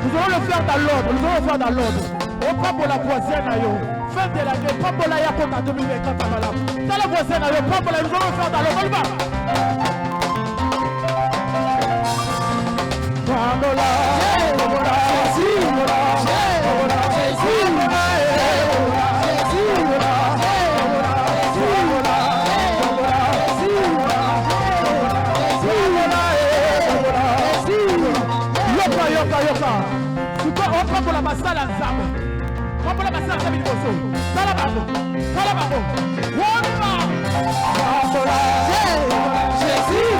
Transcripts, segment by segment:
Nous allons le faire dans l'ordre. Nous allons le faire dans l'ordre. On prend pour la voisine. Fin de l'année. Prends pour la Yakota 2024. Dans la voisine. Prends pour la. Nous allons le faire dans l'ordre. On y va. Pour la basala nzambe pour la basala nzambe liboso tala bango wona Jésus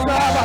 Baba.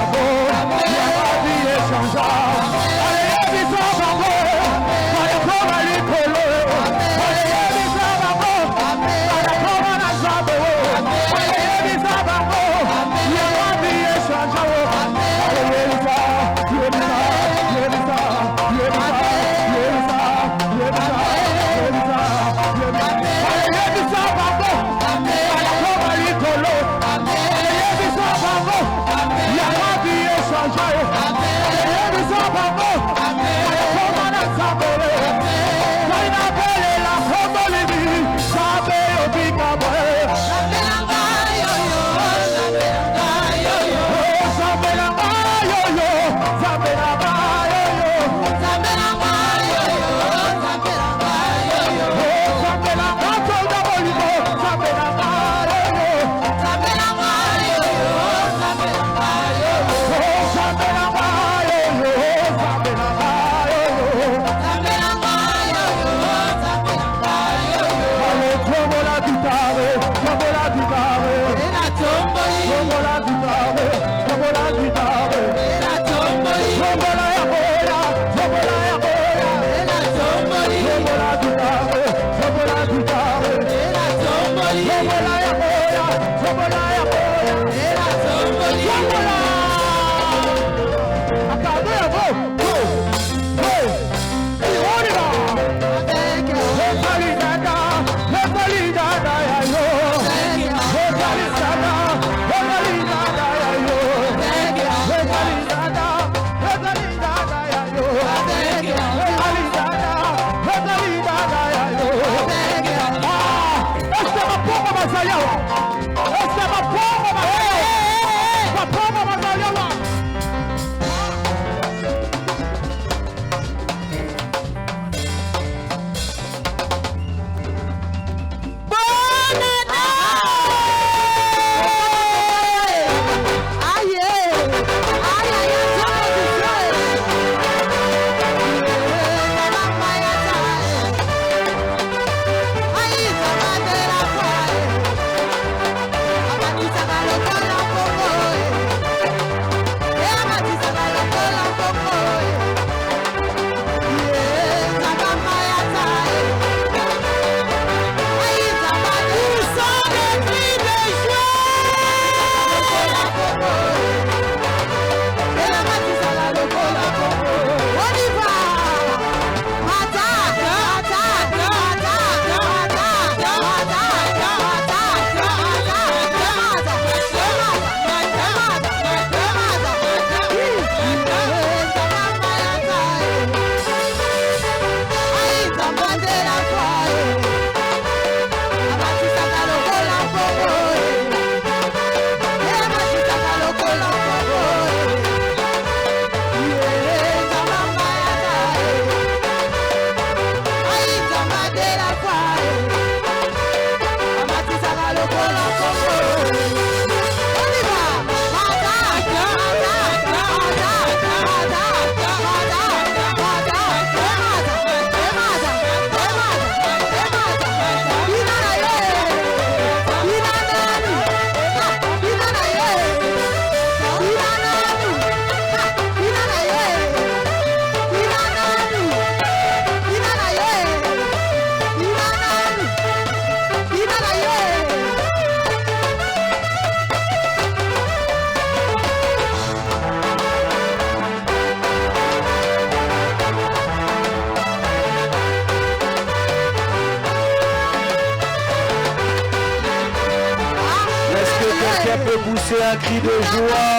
peut pousser un cri de joie?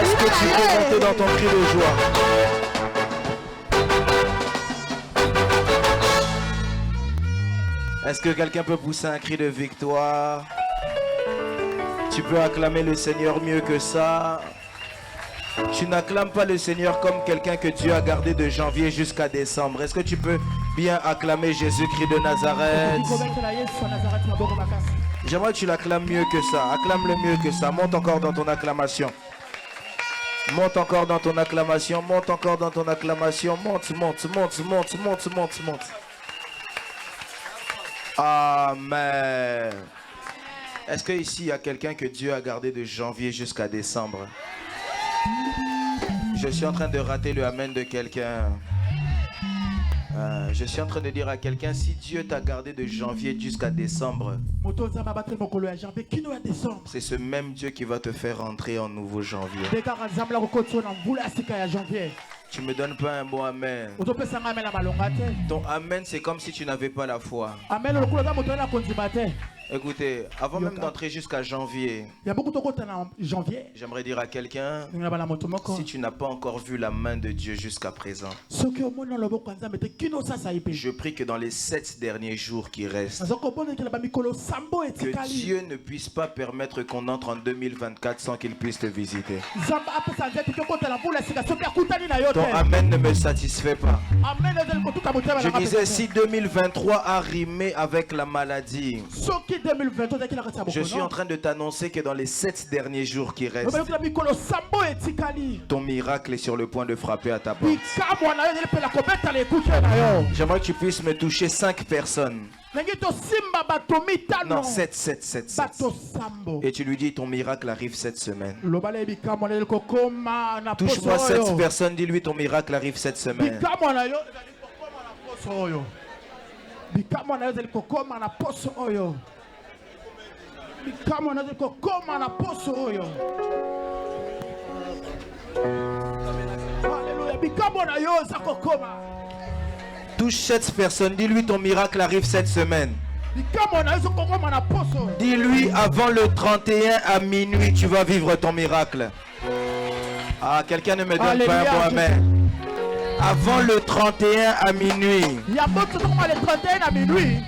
Est-ce que tu peux monter dans ton cri de joie? Est-ce que quelqu'un peut pousser un cri de victoire? Tu peux acclamer le Seigneur mieux que ça. Tu n'acclames pas le Seigneur comme quelqu'un que Dieu a gardé de janvier jusqu'à décembre. Est-ce que tu peux bien acclamer Jésus-Christ de Nazareth? J'aimerais que tu l'acclames mieux que ça. Acclame-le mieux que ça. Monte encore dans ton acclamation. Monte encore dans ton acclamation. Monte encore dans ton acclamation. Monte, monte, monte, monte, monte, monte, monte. Amen. Est-ce qu'ici, il y a quelqu'un que Dieu a gardé de janvier jusqu'à décembre? Je suis en train de rater le amen de quelqu'un. Je suis en train de dire à quelqu'un, si Dieu t'a gardé de janvier jusqu'à décembre, c'est ce même Dieu qui va te faire rentrer en nouveau janvier. Tu me donnes pas un bon amen. Ton amen, c'est comme si tu n'avais pas la foi. Écoutez, avant même d'entrer jusqu'à janvier, j'aimerais dire à quelqu'un, si tu n'as pas encore vu la main de Dieu jusqu'à présent, je prie que dans les 7 derniers jours qui restent, que Dieu ne puisse pas permettre qu'on entre en 2024 sans qu'il puisse te visiter. Ton amen ne me satisfait pas. Je disais, si 2023 a rimé avec la maladie, je suis en train de t'annoncer que dans les 7 derniers jours qui restent, ton miracle est sur le point de frapper à ta porte. J'aimerais que tu puisses me toucher 5 personnes. Non, 7. Et tu lui dis, ton miracle arrive cette semaine. Touche-moi 7 personnes, dis-lui, ton miracle arrive cette semaine. Touche 7 personnes, dis-lui ton miracle arrive cette semaine. Dis-lui avant le 31 à minuit, tu vas vivre ton miracle. Ah, quelqu'un ne me donne pas un bon amen. Avant le 31 à minuit,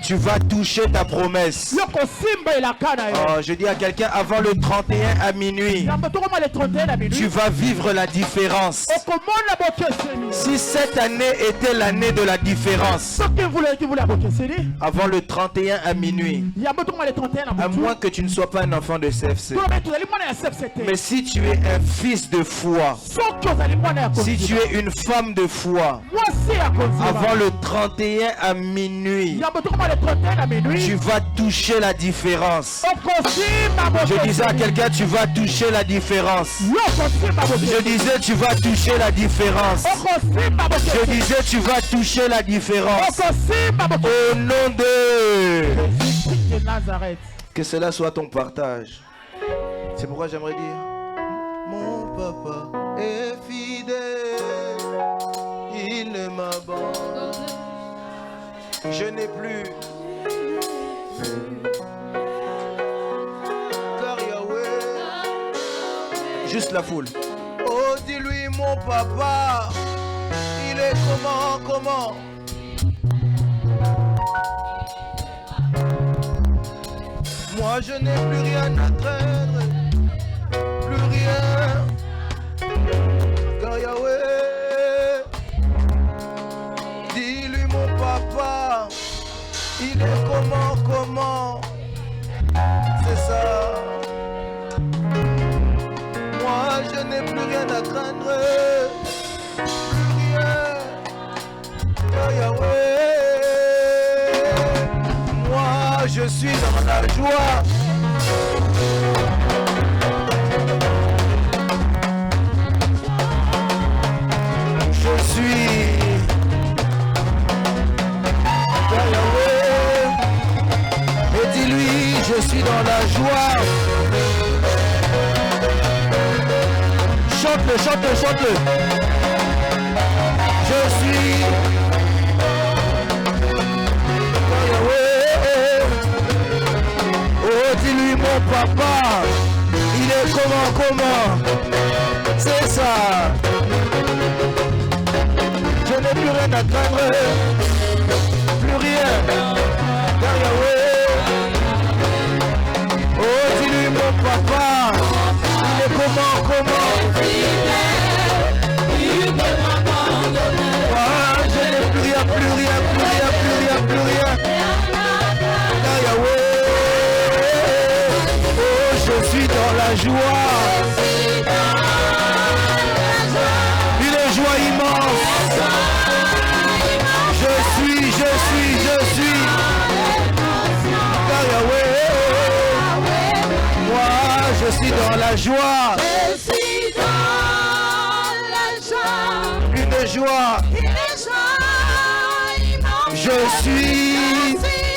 tu vas toucher ta promesse. Oh, je dis à quelqu'un, avant le 31 à minuit, tu vas vivre la différence. Si cette année était l'année de la différence, avant le 31 à minuit, à moins que tu ne sois pas un enfant de CFC, mais si tu es un fils de foi, si tu es une femme de foi, avant le 31 à minuit, tu vas toucher la différence. Je disais à quelqu'un, tu vas toucher la différence. Je disais, tu vas toucher la différence. Je disais, tu vas toucher la différence. Au nom de Nazareth. Que cela soit ton partage. C'est pourquoi j'aimerais dire, mon papa est fidèle. Il ne m'abandonne. Je n'ai plus. Car Yahweh. Juste la foule. Oh, dis-lui mon papa. Il est comment? Moi je n'ai plus rien à craindre. Plus rien. Car Yahweh. Papa, il est comment? C'est ça. Moi, je n'ai plus rien à craindre. Plus rien. Oh, Yahweh. Moi, je suis dans la joie. Je suis. Et dis-lui, je suis dans la joie. Chante-le. Je suis. mon papa. Il est comment? C'est ça. Je n'ai plus rien à craindre. Plus rien. Car Yahweh. Oh, dis-lui mon papa. Il est comment? Ah, je n'ai plus rien. Car Yahweh. Oh, je suis dans la joie. Une joie immense. Je suis. Car Yahweh. Moi, je suis dans la joie. Une joie. Je suis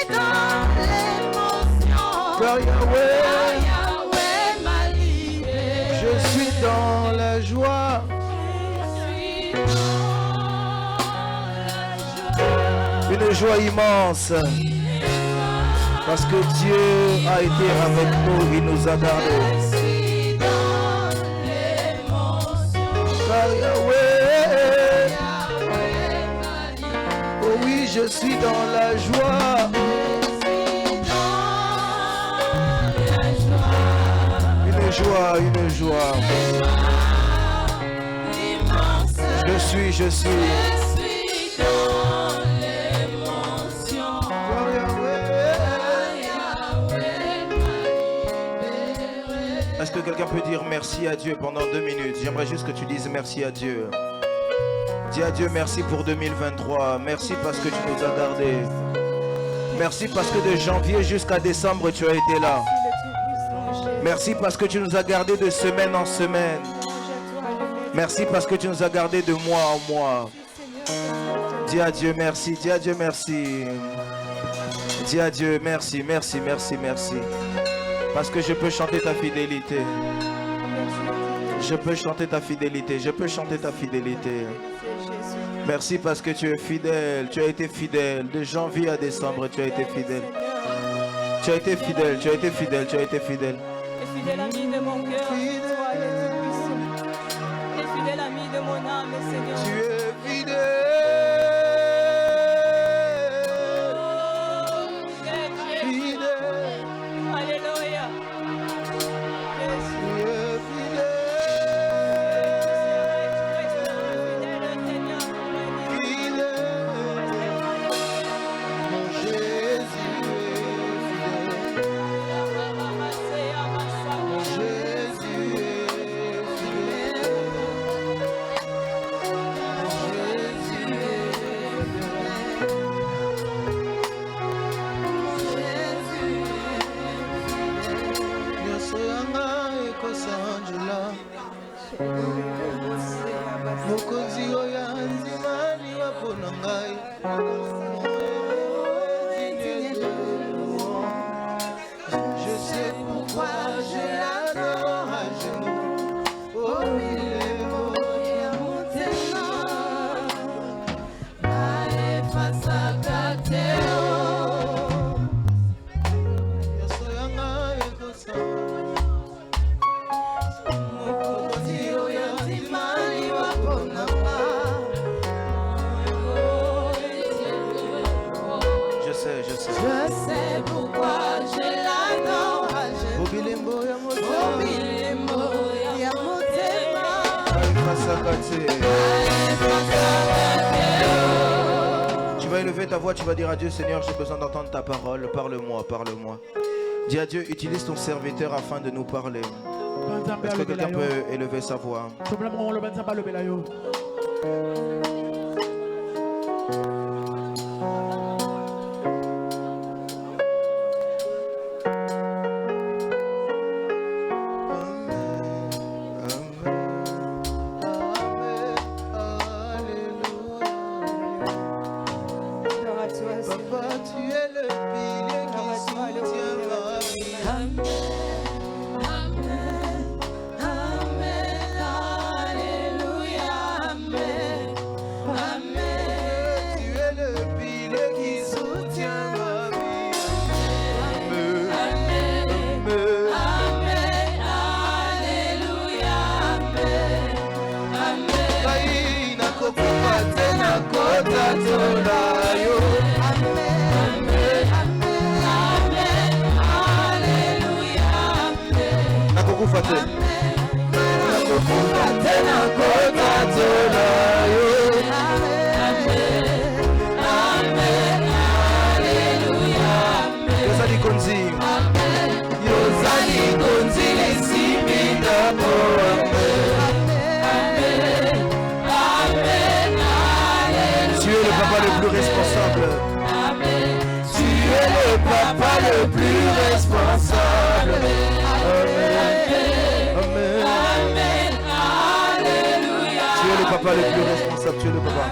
dans l'émotion. Car Yahweh. Je suis dans la joie. Une joie immense. Parce que Dieu a été avec nous, il nous a gardés. Car Yahweh. Oh oui, je suis dans la joie. Une joie. Je suis. dans l'émotion. Est-ce que quelqu'un peut dire merci à Dieu pendant 2 minutes? J'aimerais juste que tu dises merci à Dieu. Dis à Dieu merci pour 2023. Merci parce que tu nous as gardés. Merci parce que de janvier jusqu'à décembre, tu as été là. Merci parce que tu nous as gardés de semaine en semaine. Merci parce que tu nous as gardés de mois en mois. Dis à Dieu merci, dis à Dieu merci. Dis à Dieu merci. Parce que je peux chanter ta fidélité. Je peux chanter ta fidélité. Merci parce que tu es fidèle, tu as été fidèle. De janvier à décembre, tu as été fidèle. Tu as été fidèle. Fidèle ami de mon cœur, toi le Tout-Puissant. Et fidèle ami de mon âme, Seigneur. Tu es fidèle. Alléluia. Tu es fidèle. Mon Jésus mokonzi oya nzimani wapona ngai. Je sais pourquoi je l'adore à genoux. Oh, il est beau et à mon ténor. Allez face à Kateo. Yasoyanga ekosa. Mokonzi oya nzimani wapona ngai. Je sais. Je sais pourquoi je l'adore à genoux. Bobilembo ya Bobilembo ya motema. Tu vas élever ta voix, tu vas dire à Dieu, Seigneur, j'ai besoin d'entendre ta parole. Parle-moi. Dis à Dieu, utilise ton serviteur afin de nous parler. Est-ce que quelqu'un peut élever sa voix? Papa, tu es le pilier qui soutient ma vie. Amen, alléluia, amen. Le plus responsable. Amen. Amen. Alléluia. Tu es le papa le plus responsable. Tu es le papa.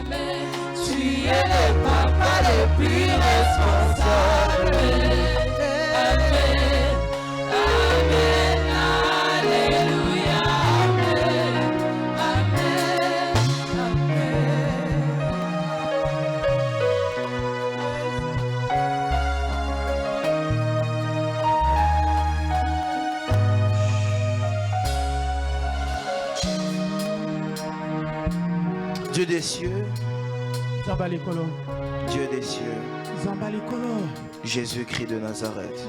Tu es le papa le plus responsable. Amen. Amen. Alléluia. Dieu des cieux, Dieu des cieux, Jésus-Christ de Nazareth,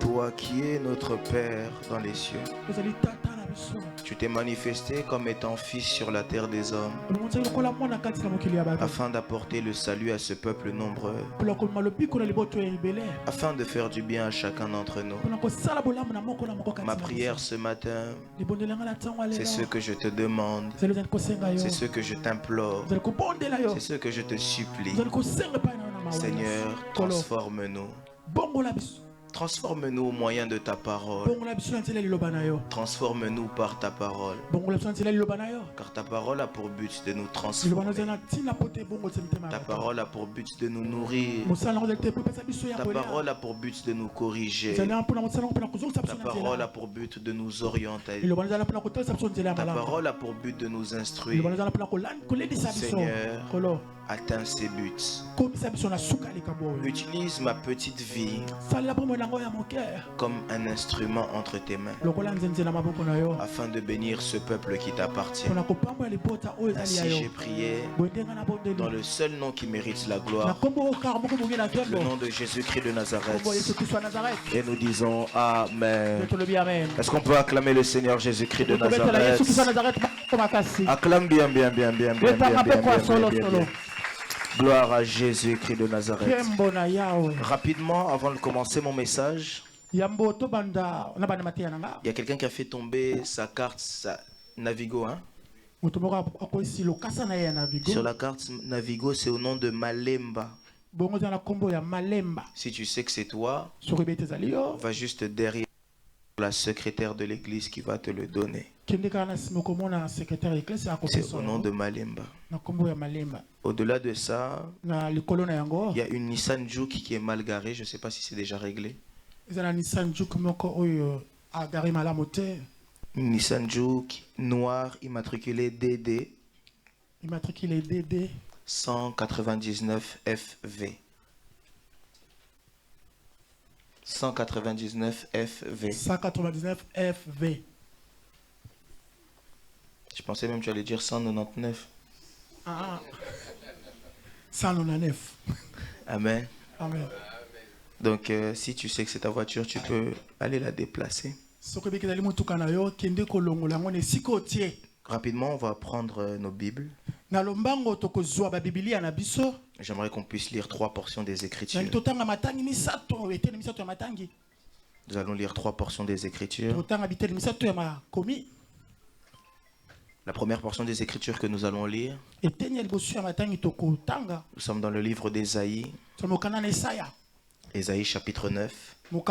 toi qui es notre Père dans les cieux, tu t'es manifesté comme étant fils sur la terre des hommes, afin d'apporter le salut à ce peuple nombreux, afin de faire du bien à chacun d'entre nous. Ma prière ce matin, c'est ce que je te demande, c'est ce que je t'implore, c'est ce que je te supplie. Seigneur, transforme-nous. Transforme-nous au moyen de ta parole. Transforme-nous par ta parole. Car ta parole a pour but de nous transformer. Ta parole a pour but de nous nourrir. Ta parole a pour but de nous corriger. Ta parole a pour but de nous orienter. Ta parole a pour but de nous instruire. Seigneur, atteins ces buts. Utilise ma petite vie comme un instrument entre tes mains, afin de bénir ce peuple qui t'appartient. Ainsi j'ai prié dans le seul nom qui mérite la gloire, le nom de Jésus-Christ de Nazareth. Et nous disons Amen. Est-ce qu'on peut acclamer le Seigneur Jésus-Christ de Nazareth? Acclame bien, bien, bien, bien, bien, bien, bien, bien, bien. Gloire à Jésus-Christ de Nazareth. Rapidement, avant de commencer mon message, il y a quelqu'un qui a fait tomber sa carte, sa Navigo. Hein? Sur la carte Navigo, c'est au nom de Malemba. Si tu sais que c'est toi, va juste derrière la secrétaire de l'église qui va te le donner. C'est au nom de Malemba. Au-delà de ça, il y a une Nissan Juke qui est mal garée. Je ne sais pas si c'est déjà réglé. Une Nissan Juke noire immatriculée DD 199 FV. 199 FV. 199 FV. Je pensais même que tu allais dire 199. Ah. 199. Amen. Amen. Donc, si tu sais que c'est ta voiture, tu peux aller la déplacer. Rapidement, on va prendre nos Bibles. J'aimerais qu'on puisse lire 3 portions des Écritures. Nous allons lire 3 portions des Écritures. La première portion des Écritures que nous allons lire, nous sommes dans le livre d'Ésaïe. Ésaïe chapitre 9, au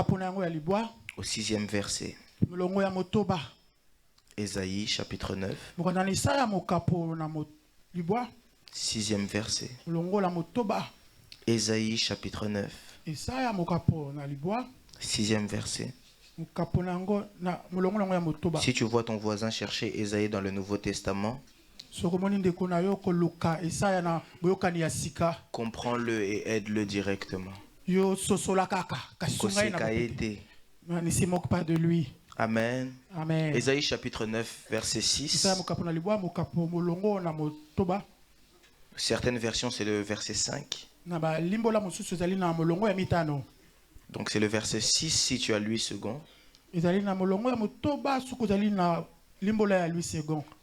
6e verset. Ésaïe chapitre 9, 6e verset. Ésaïe chapitre 9, 6e verset. Si tu vois ton voisin chercher Ésaïe dans le Nouveau Testament, comprends-le et aide-le directement. Ne se moque pas de lui. Amen. Amen. Ésaïe chapitre 9, verset 6. Certaines versions, c'est le verset 5. Donc c'est le verset 6 si tu as 8 secondes.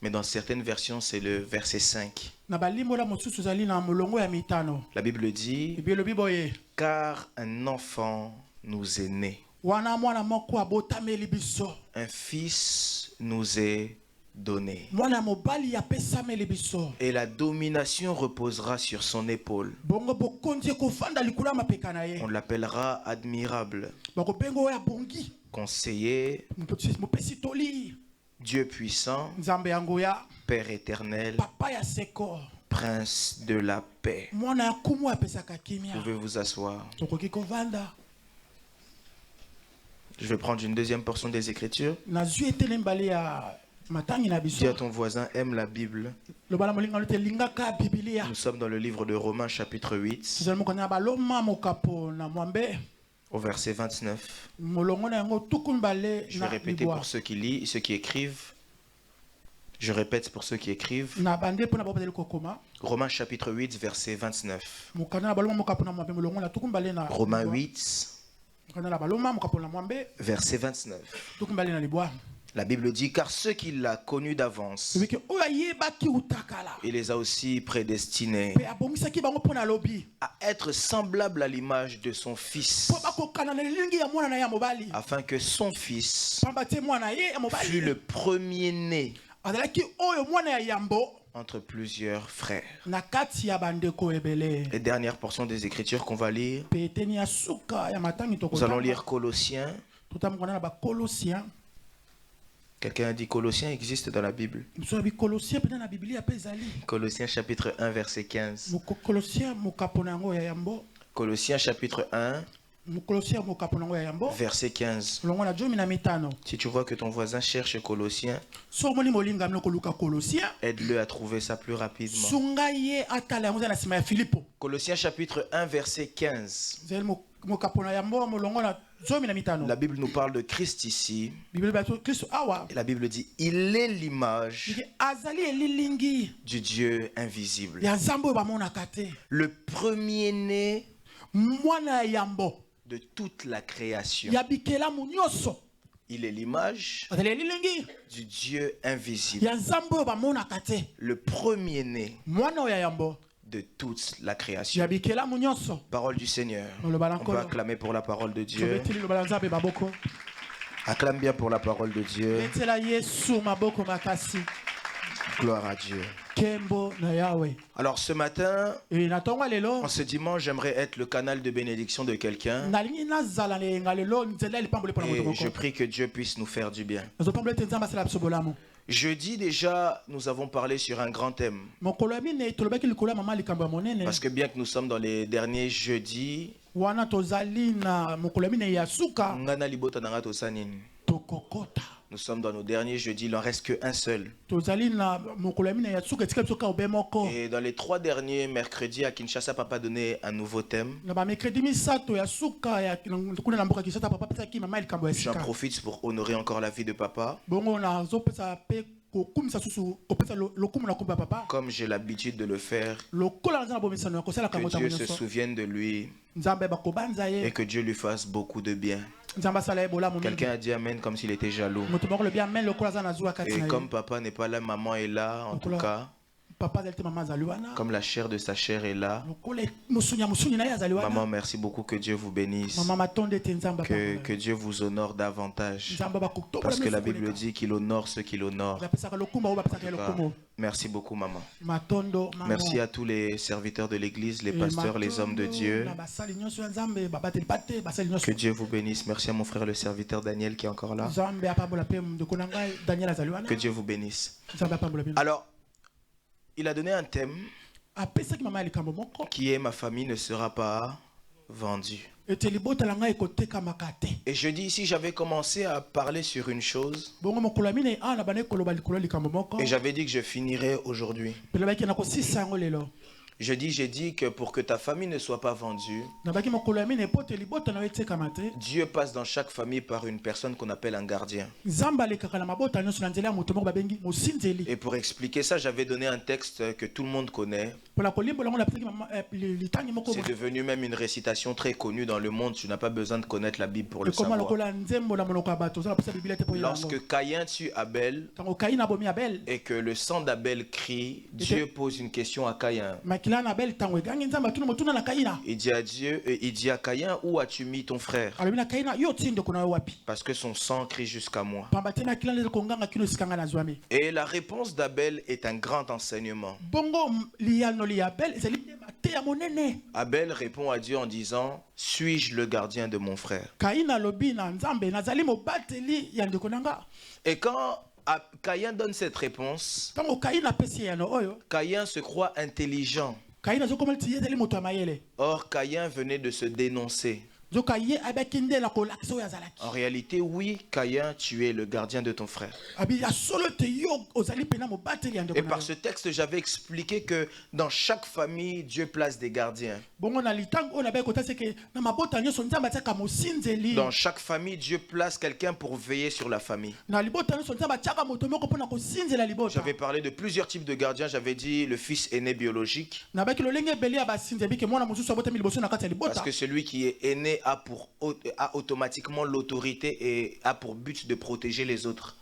Mais dans certaines versions, c'est le verset 5. La Bible dit, car un enfant nous est né. Un fils nous est donné. Et la domination reposera sur son épaule. On l'appellera admirable, conseiller, Dieu puissant, Père éternel, Prince de la paix. Pouvez vous asseoir. Je vais prendre une deuxième portion des Écritures. Dis à ton voisin, aime la Bible. Nous sommes dans le livre de Romains chapitre 8. Au verset 29. Je vais répéter pour ceux qui lisent, ceux qui écrivent. Je répète pour ceux qui écrivent. Romains chapitre 8, verset 29. Romains 8, verset 29. La Bible dit, car ceux qu'il a connus d'avance, il les a aussi prédestinés à être semblables à l'image de son Fils, afin que son Fils fût le premier-né entre plusieurs frères. Les dernières portions des Écritures qu'on va lire, nous allons lire Colossiens. Quelqu'un a dit Colossiens existe dans la Bible. Colossiens chapitre 1 verset 15. Colossiens chapitre 1 verset 15. Si tu vois que ton voisin cherche Colossiens, aide-le à trouver ça plus rapidement. Colossiens chapitre 1 verset 15. La Bible nous parle de Christ ici. Et la Bible dit, il est l'image du Dieu invisible. Le premier-né de toute la création. Il est l'image du Dieu invisible. Le premier-né de toute la création. Parole du Seigneur. On peut acclamer pour la parole de Dieu. Acclame bien pour la parole de Dieu. Gloire à Dieu. Alors ce matin, en ce dimanche, j'aimerais être le canal de bénédiction de quelqu'un. Et je prie que Dieu puisse nous faire du bien. Jeudi déjà, nous avons parlé sur un grand thème. Parce que bien que nous sommes dans les derniers jeudis, nous sommes dans nos derniers jeudis, il n'en reste qu'un seul. Et dans les 3 derniers mercredis à Kinshasa, papa a donné un nouveau thème. J'en profite pour honorer encore la vie de papa. Comme j'ai l'habitude de le faire, que Dieu se souvienne de lui et que Dieu lui fasse beaucoup de bien. Quelqu'un a dit amen comme s'il était jaloux. Et comme papa n'est pas là, maman est là en tout cas. Comme la chair de sa chair est là. Maman, merci beaucoup, que Dieu vous bénisse. Que Dieu vous honore davantage. Parce que la Bible dit qu'il honore ceux qui l'honorent. Merci beaucoup, maman. Merci à tous les serviteurs de l'église, les pasteurs, les hommes de Dieu. Que Dieu vous bénisse. Merci à mon frère le serviteur Daniel qui est encore là. Que Dieu vous bénisse. Alors, il a donné un thème qui est « Ma famille ne sera pas vendue ». Et je dis ici, j'avais commencé à parler sur une chose et j'avais dit que je finirais aujourd'hui. J'ai dit que pour que ta famille ne soit pas vendue, Dieu passe dans chaque famille par une personne qu'on appelle un gardien. Et pour expliquer ça, j'avais donné un texte que tout le monde connaît. C'est devenu même une récitation très connue dans le monde. Tu n'as pas besoin de connaître la Bible pour le savoir. Lorsque Caïn tue Abel et que le sang d'Abel crie, Dieu pose une question à Caïn. Il dit à Caïn, où as-tu mis ton frère? Parce que son sang crie jusqu'à moi. Et la réponse d'Abel est un grand enseignement. Abel répond à Dieu en disant, suis-je le gardien de mon frère? Et quand Caïn donne cette réponse, Caïn se croit intelligent. Or, Caïn venait de se dénoncer. En réalité, oui, Caïn, tu es le gardien de ton frère. Et par ce texte, j'avais expliqué que dans chaque famille, Dieu place des gardiens. Dans chaque famille, Dieu place quelqu'un pour veiller sur la famille. J'avais parlé de plusieurs types de gardiens. J'avais dit le fils aîné biologique. Parce que celui qui est aîné a automatiquement l'autorité et a pour but de protéger les autres.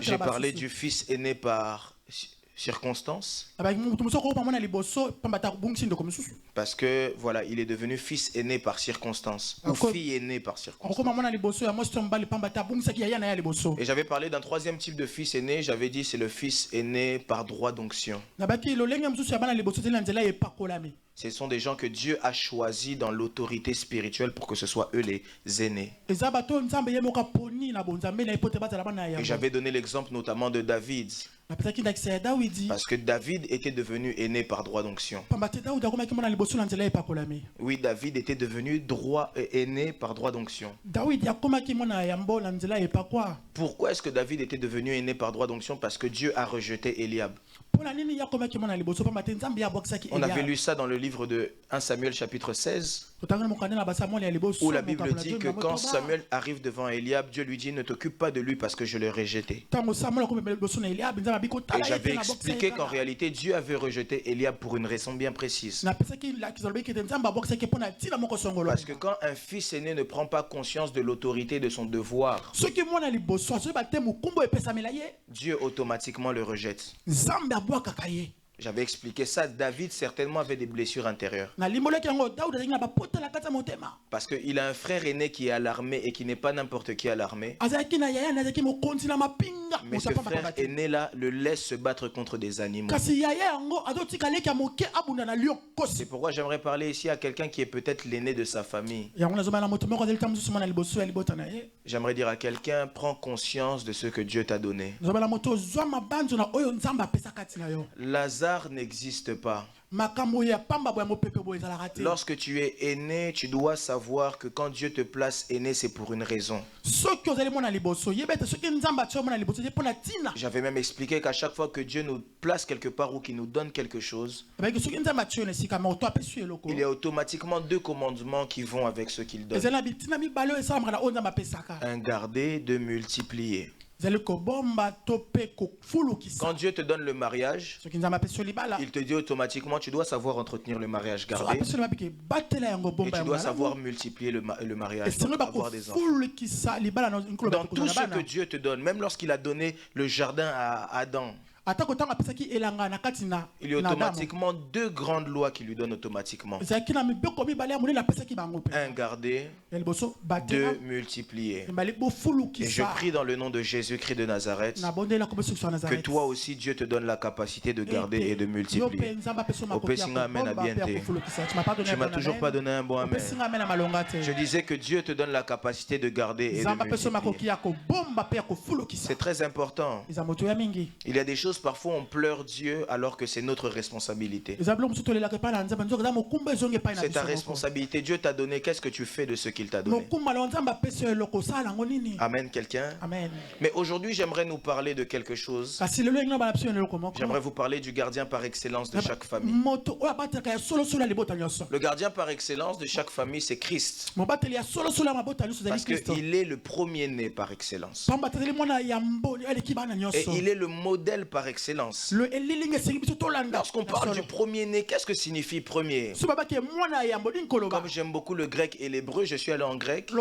J'ai parlé du fils aîné par circonstance. Parce que voilà, il est devenu fils aîné par circonstance ou fille aînée par circonstance. Et j'avais parlé d'un troisième type de fils aîné. J'avais dit c'est le fils aîné par droit d'onction. Ce sont des gens que Dieu a choisis dans l'autorité spirituelle pour que ce soit eux les aînés. Et j'avais donné l'exemple notamment de David. Parce que David était devenu aîné par droit d'onction. Oui, David était devenu aîné par droit d'onction. Pourquoi est-ce que David était devenu aîné par droit d'onction? Parce que Dieu a rejeté Eliab. On avait lu ça dans le livre de 1 Samuel chapitre 16. Où la Bible dit que quand Samuel arrive devant Eliab, Dieu lui dit ne t'occupe pas de lui parce que je l'ai rejeté. Et j'avais expliqué qu'en réalité Dieu avait rejeté Eliab pour une raison bien précise. Parce que quand un fils aîné ne prend pas conscience de l'autorité de son devoir, Dieu automatiquement le rejette. J'avais expliqué ça. David certainement avait des blessures intérieures. Parce qu'il a un frère aîné qui est à l'armée et qui n'est pas n'importe qui à l'armée. Mais ce frère aîné là le laisse se battre contre des animaux. C'est pourquoi j'aimerais parler ici à quelqu'un qui est peut-être l'aîné de sa famille. J'aimerais dire à quelqu'un, prends conscience de ce que Dieu t'a donné. Lazare n'existe pas. Lorsque tu es aîné, tu dois savoir que quand Dieu te place aîné, c'est pour une raison. J'avais même expliqué qu'à chaque fois que Dieu nous place quelque part ou qu'il nous donne quelque chose, il y a automatiquement deux commandements qui vont avec ce qu'il donne. Un garder, deux multiplier. Quand Dieu te donne le mariage, il te dit automatiquement tu dois savoir entretenir le mariage gardé et tu dois savoir multiplier le mariage, donc avoir des enfants. Dans tout ce que Dieu te donne, même lorsqu'il a donné le jardin à Adam, il y a automatiquement deux grandes lois qui lui donnent automatiquement. Un garder, deux multiplier. Et je prie dans le nom de Jésus-Christ de Nazareth que toi aussi Dieu te donne la capacité de garder et de multiplier. Tu m'as toujours pas donné un bon amen. Je disais que Dieu te donne la capacité de garder et de multiplier. C'est très important. Il y a des choses choses, parfois on pleure Dieu alors que c'est notre responsabilité. C'est ta responsabilité. Dieu t'a donné. Qu'est-ce que tu fais de ce qu'il t'a donné? Amen, quelqu'un? Amen. Mais aujourd'hui, j'aimerais nous parler de quelque chose. J'aimerais vous parler du gardien par excellence de chaque famille. Le gardien par excellence de chaque famille, c'est Christ. Parce qu'il est le premier-né par excellence. Et il est le modèle par excellence. Lorsqu'on parle du premier-né, qu'est-ce que signifie premier? Comme j'aime beaucoup le grec et l'hébreu, je suis allé en grec.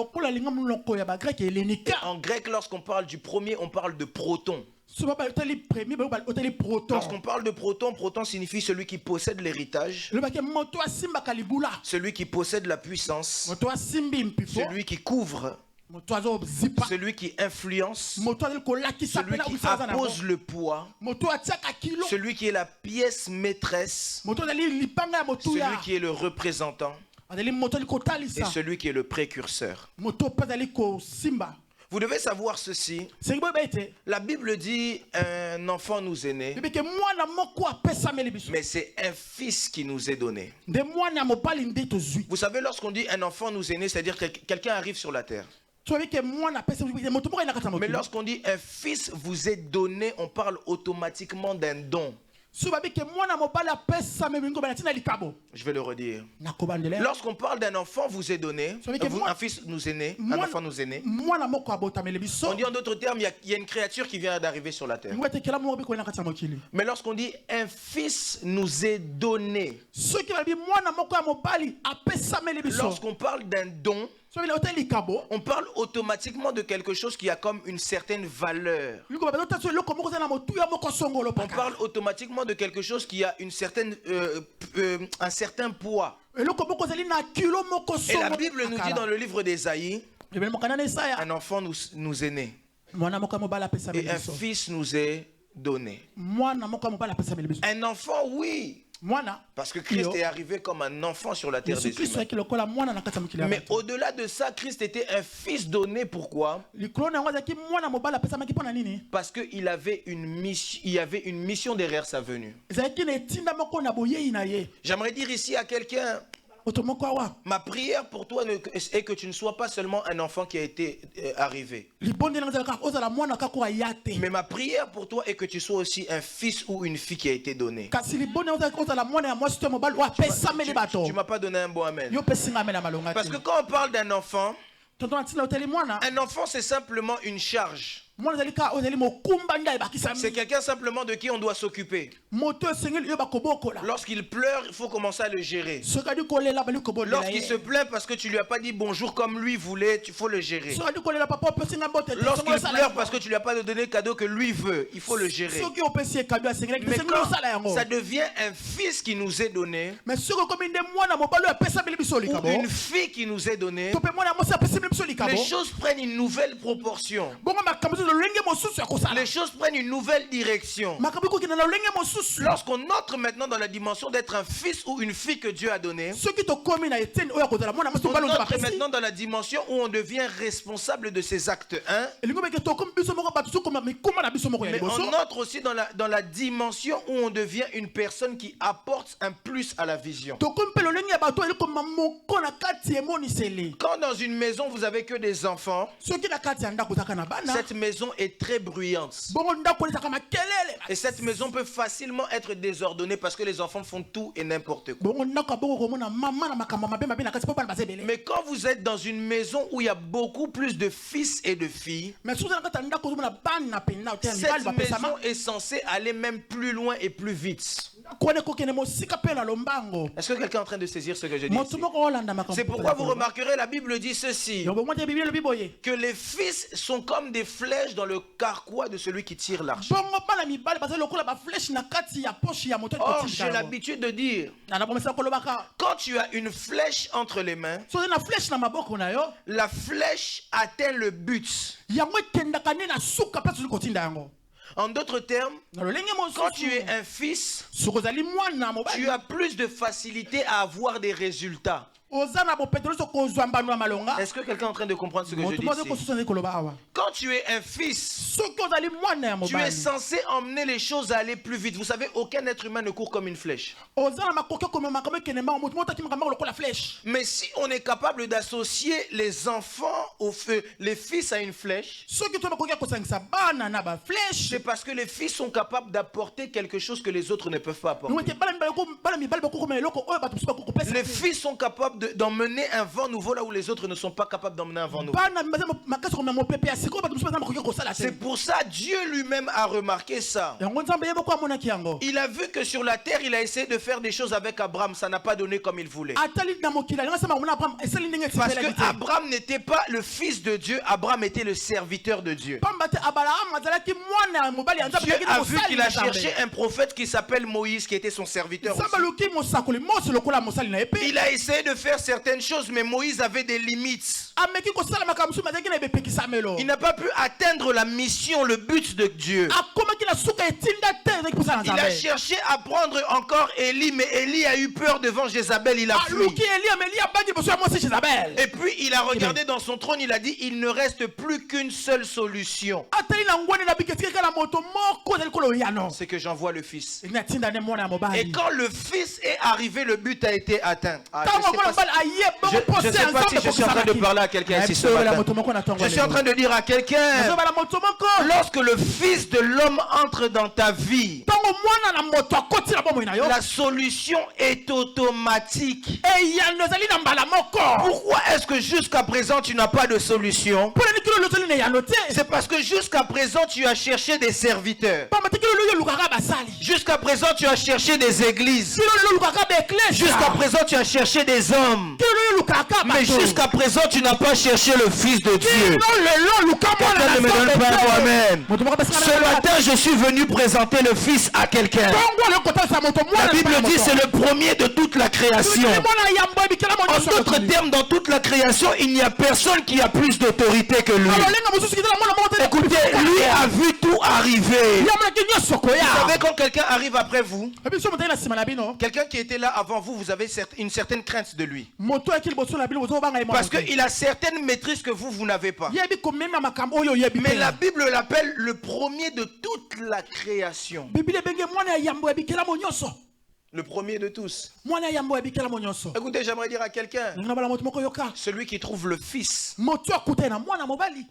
En grec, lorsqu'on parle du premier, on parle de proton. Lorsqu'on parle de proton, proton signifie celui qui possède l'héritage, celui qui possède la puissance, celui qui couvre, celui qui influence, celui qui appose le poids, celui qui est la pièce maîtresse, celui qui est le représentant et celui qui est le précurseur. Vous devez savoir ceci. La Bible dit un enfant nous est né, mais c'est un fils qui nous est donné. Vous savez, lorsqu'on dit un enfant nous est né, c'est-à-dire que quelqu'un arrive sur la terre. Mais lorsqu'on dit un fils vous est donné, on parle automatiquement d'un don. Je vais le redire. Lorsqu'on parle d'un enfant vous est donné, un fils nous est né, un enfant nous est né. On dit en d'autres termes, il y a une créature qui vient d'arriver sur la terre. Mais lorsqu'on dit un fils nous est donné, lorsqu'on parle d'un don, on parle automatiquement de quelque chose qui a comme une certaine valeur. On parle automatiquement de quelque chose qui a une certaine, un certain poids. Et la Bible nous dit dans le livre d'Ésaïe, un enfant nous est né et un fils nous est donné. Un enfant, oui. Parce que Christ est arrivé comme un enfant sur la terre des humains. Mais au-delà de ça, Christ était un fils donné. Pourquoi? Parce qu'il avait une mission, il y avait une mission derrière sa venue. J'aimerais dire ici à quelqu'un, ma prière pour toi est que tu ne sois pas seulement un enfant qui a été arrivé. Mais ma prière pour toi est que tu sois aussi un fils ou une fille qui a été donné. Tu m'as pas donné un bon amen. Parce que quand on parle d'un enfant, un enfant c'est simplement une charge. C'est quelqu'un simplement de qui on doit s'occuper. Lorsqu'il pleure, il faut commencer à le gérer. Lorsqu'il se plaint parce que tu lui as pas dit bonjour comme lui voulait, il faut le gérer. Lorsqu'il pleure parce que tu lui as pas donné le cadeau que lui veut, il faut le gérer. Mais quand ça devient un fils qui nous est donné, ou une fille qui nous est donnée, les choses prennent une nouvelle proportion. Les choses prennent une nouvelle direction. Lorsqu'on entre maintenant dans la dimension d'être un fils ou une fille que Dieu a donné, on entre maintenant dans la dimension où on devient responsable de ses actes 1. Mais on entre aussi dans la dimension où on devient une personne qui apporte un plus à la vision. Quand dans une maison vous avez que des enfants, cette maison est très bruyante. Et cette maison peut facilement être désordonnée parce que les enfants font tout et n'importe quoi. Mais quand vous êtes dans une maison où il y a beaucoup plus de fils et de filles, cette maison est censée aller même plus loin et plus vite. Est-ce que quelqu'un est en train de saisir ce que je dis ici? C'est pourquoi vous remarquerez, la Bible dit ceci, que les fils sont comme des flèches dans le carquois de celui qui tire l'arche. Or, j'ai l'habitude de dire, quand tu as une flèche entre les mains, la flèche atteint le but. En d'autres termes, quand tu es un fils, tu as plus de facilité à avoir des résultats. Est-ce que quelqu'un est en train de comprendre ce que je dis ici? Quand tu es un fils, tu es censé emmener les choses à aller plus vite. Vous savez, aucun être humain ne court comme une flèche. Mais si on est capable d'associer les enfants au feu, les fils à une flèche, c'est parce que les fils sont capables d'apporter quelque chose que les autres ne peuvent pas apporter. Les fils sont capables d'emmener un vent nouveau là où les autres ne sont pas capables d'emmener un vent nouveau. C'est pour ça Dieu lui-même a remarqué ça. Il a vu que sur la terre, il a essayé de faire des choses avec Abraham. Ça n'a pas donné comme il voulait. Parce que Abraham n'était pas le fils de Dieu. Abraham était le serviteur de Dieu. Dieu a vu qu'il a cherché un prophète qui s'appelle Moïse, qui était son serviteur aussi. Il a essayé de faire certaines choses, mais Moïse avait des limites. Il n'a pas pu atteindre la mission, le but de Dieu. Il a cherché à prendre encore Élie, mais Élie a eu peur devant Jézabel, il a fui. Et puis il a regardé dans son trône, il a dit, il ne reste plus qu'une seule solution. C'est que j'envoie le fils. Et quand le fils est arrivé, le but a été atteint. Je ne sais pas si je suis en train de parler à quelqu'un ici ce matin. Je suis en train de dire à quelqu'un, lorsque le Fils de l'homme entre dans ta vie, la solution est automatique. Pourquoi est-ce que jusqu'à présent tu n'as pas de solution? C'est parce que jusqu'à présent tu as cherché des serviteurs. Jusqu'à présent tu as cherché des églises. Jusqu'à présent tu as cherché des hommes. Mais jusqu'à présent tu n'as pas cherché le Fils de Dieu. Quelqu'un ne me donne pas un amen. Ce matin je suis venu présenter le Fils à quelqu'un. La Bible dit c'est le premier de toute la création. En d'autres termes, dans toute la création, il n'y a personne qui a plus d'autorité que lui. Écoutez, lui a vu tout arriver. Vous savez, quand quelqu'un arrive après vous, quelqu'un qui était là avant vous, vous avez une certaine crainte de lui. Parce qu'il a certaines maîtrises que vous n'avez pas. Mais la Bible l'appelle le premier de toute la création. Le premier de tous. Écoutez, j'aimerais dire à quelqu'un, celui qui trouve le Fils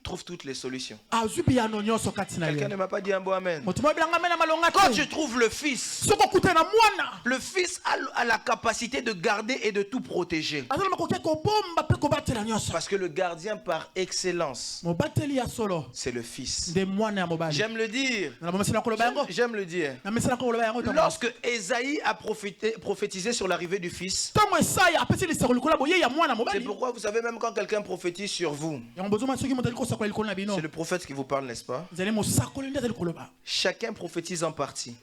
trouve toutes les solutions. Quelqu'un ne m'a pas dit un bon amen. Quand tu trouves le Fils a la capacité de garder et de tout protéger. Parce que le gardien par excellence, c'est le Fils. J'aime le dire. J'aime le dire. Lorsque Ésaïe a prophétisé sur l'arrivée du Fils, c'est pourquoi vous savez, même quand quelqu'un prophétise sur vous, c'est le prophète qui vous parle, n'est-ce pas? Chacun prophétise en partie.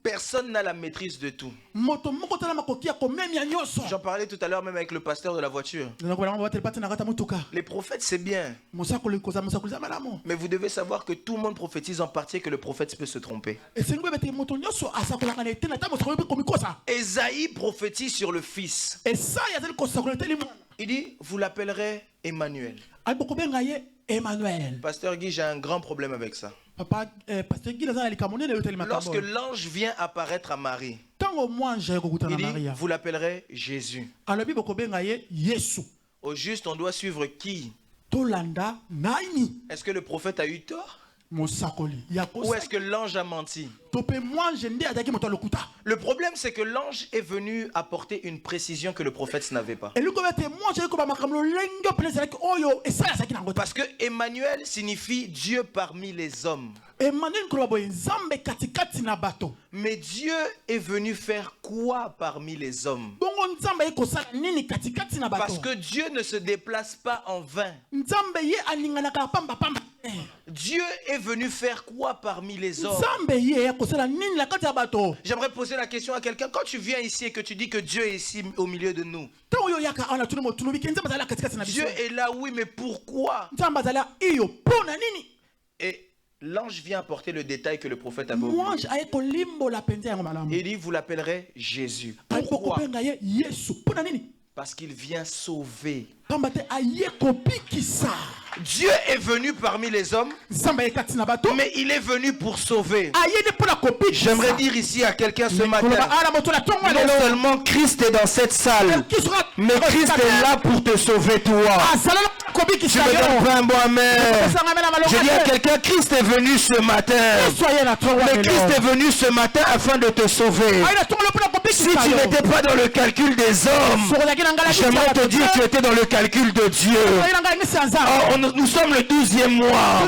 Personne n'a la maîtrise de tout. J'en parlais tout à l'heure même avec le pasteur de la voiture. Les prophètes, c'est bien. Mais vous devez savoir que tout le monde prophétise en partie et que le prophète peut se tromper. Ésaïe prophétise sur le Fils. Il dit, vous l'appellerez Emmanuel. Pasteur Guy, j'ai un grand problème avec ça. Lorsque l'ange vient apparaître à Marie, il dit, vous l'appellerez Jésus. Au juste, on doit suivre qui? Est-ce que le prophète a eu tort? Ou est-ce que l'ange a menti? Le problème, c'est que l'ange est venu apporter une précision que le prophète n'avait pas. Parce que Emmanuel signifie Dieu parmi les hommes. Mais Dieu est venu faire quoi parmi les hommes? Parce que Dieu ne se déplace pas en vain. Dieu est venu faire quoi parmi les hommes? J'aimerais poser la question à quelqu'un. Quand tu viens ici et que tu dis que Dieu est ici au milieu de nous, Dieu est là, oui, mais pourquoi? Et l'ange vient apporter le détail que le prophète avait oublié. Il dit, vous l'appellerez Jésus. Pourquoi? Parce qu'il vient sauver. Dieu est venu parmi les hommes, mais il est venu pour sauver. J'aimerais dire ici à quelqu'un ce matin, non seulement Christ est dans cette salle, mais Christ est là pour te sauver toi. Tu me donnes pas un bon amen. Je dis à quelqu'un, Christ est venu ce matin, mais Christ est venu ce matin afin de te sauver. Si tu n'étais pas dans le calcul des hommes, j'aimerais te dire que tu étais dans le calcul de Dieu. Oh, nous sommes le 12e mois.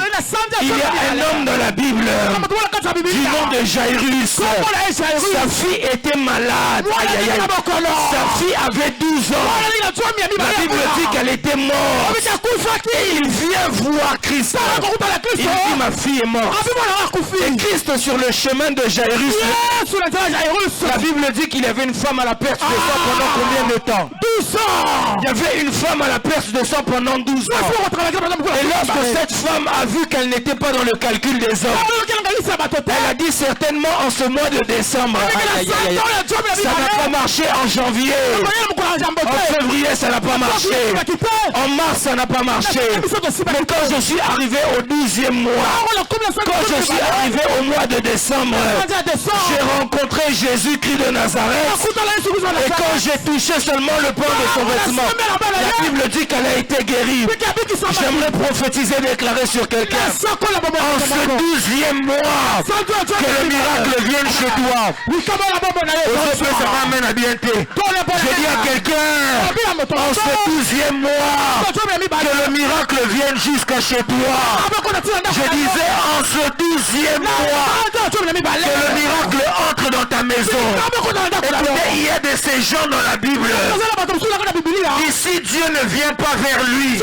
Il y a un homme dans la Bible du nom de Jairus. Sa fille était malade. Sa fille avait 12 ans. La Bible dit qu'elle était morte. Et il vient voir Christ. Il dit, ma fille est morte. Et Christ sur le chemin de Jairus. La Bible dit qu'il y avait une femme à la perte de sang pendant combien de temps? 12 ans. Il y avait une femme à la perte de sang pendant 12 ans. Et lorsque cette femme a vu qu'elle n'était pas dans le calcul des hommes, elle a dit certainement en ce mois de décembre, ça n'a pas marché en janvier, en février ça n'a pas marché, en mars ça n'a pas marché, mais quand je suis arrivé au 12e mois, quand je suis arrivé au mois de décembre, j'ai rencontré Jésus-Christ de Nazareth, et quand j'ai touché seulement le pan de son vêtement, la Bible dit qu'elle a été guérie. J'aimerais prophétiser, déclarer sur quelqu'un, en ce 12e mois, que le miracle vienne chez toi. Aujourd'hui, ça ramène à bientôt. Je dis à quelqu'un, en ce 12e mois, que le miracle vienne jusqu'à chez toi. Je disais, en ce 12e mois, que le miracle entre dans ta maison. Écoutez, il y a de ces gens dans la Bible. Ici, Dieu ne vient pas vers lui.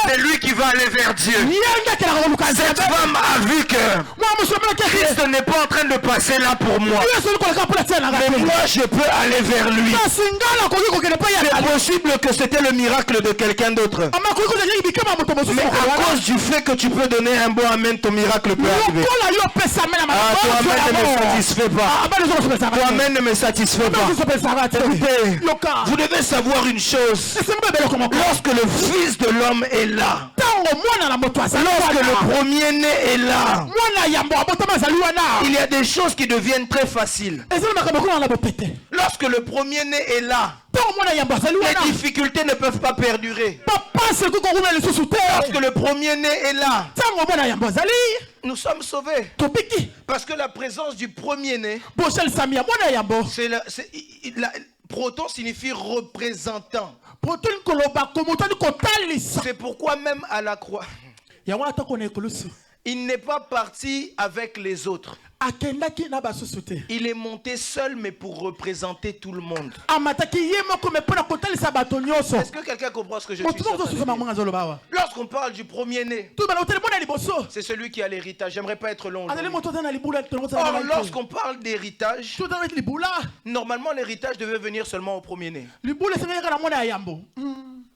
C'est lui qui va aller vers Dieu. Cette femme a vu que Christ n'est pas en train de passer là pour moi. Mais moi, je peux aller vers lui. C'est possible que c'était le miracle de quelqu'un d'autre. Mais à cause du fait que tu peux donner un bon amen, ton miracle peut arriver. Ah, ton amen ne me satisfait pas. Ton amen ne me satisfait pas. Écoutez, vous devez savoir une chose. Lorsque le Fils de l'homme est là, lorsque le premier-né est là, il y a des choses qui deviennent très faciles. Lorsque le premier-né est là, les difficultés ne peuvent pas perdurer. Lorsque le premier-né est là, nous sommes sauvés. Parce que la présence du premier-né, proton signifie représentant. C'est pourquoi même à la croix, il n'est pas parti avec les autres. Il est monté seul, mais pour représenter tout le monde. Est-ce que quelqu'un comprend ce que je suis en train de dire? Lorsqu'on parle du premier-né, c'est celui qui a l'héritage. J'aimerais pas être long. Or, lorsqu'on parle d'héritage, normalement l'héritage devait venir seulement au premier-né.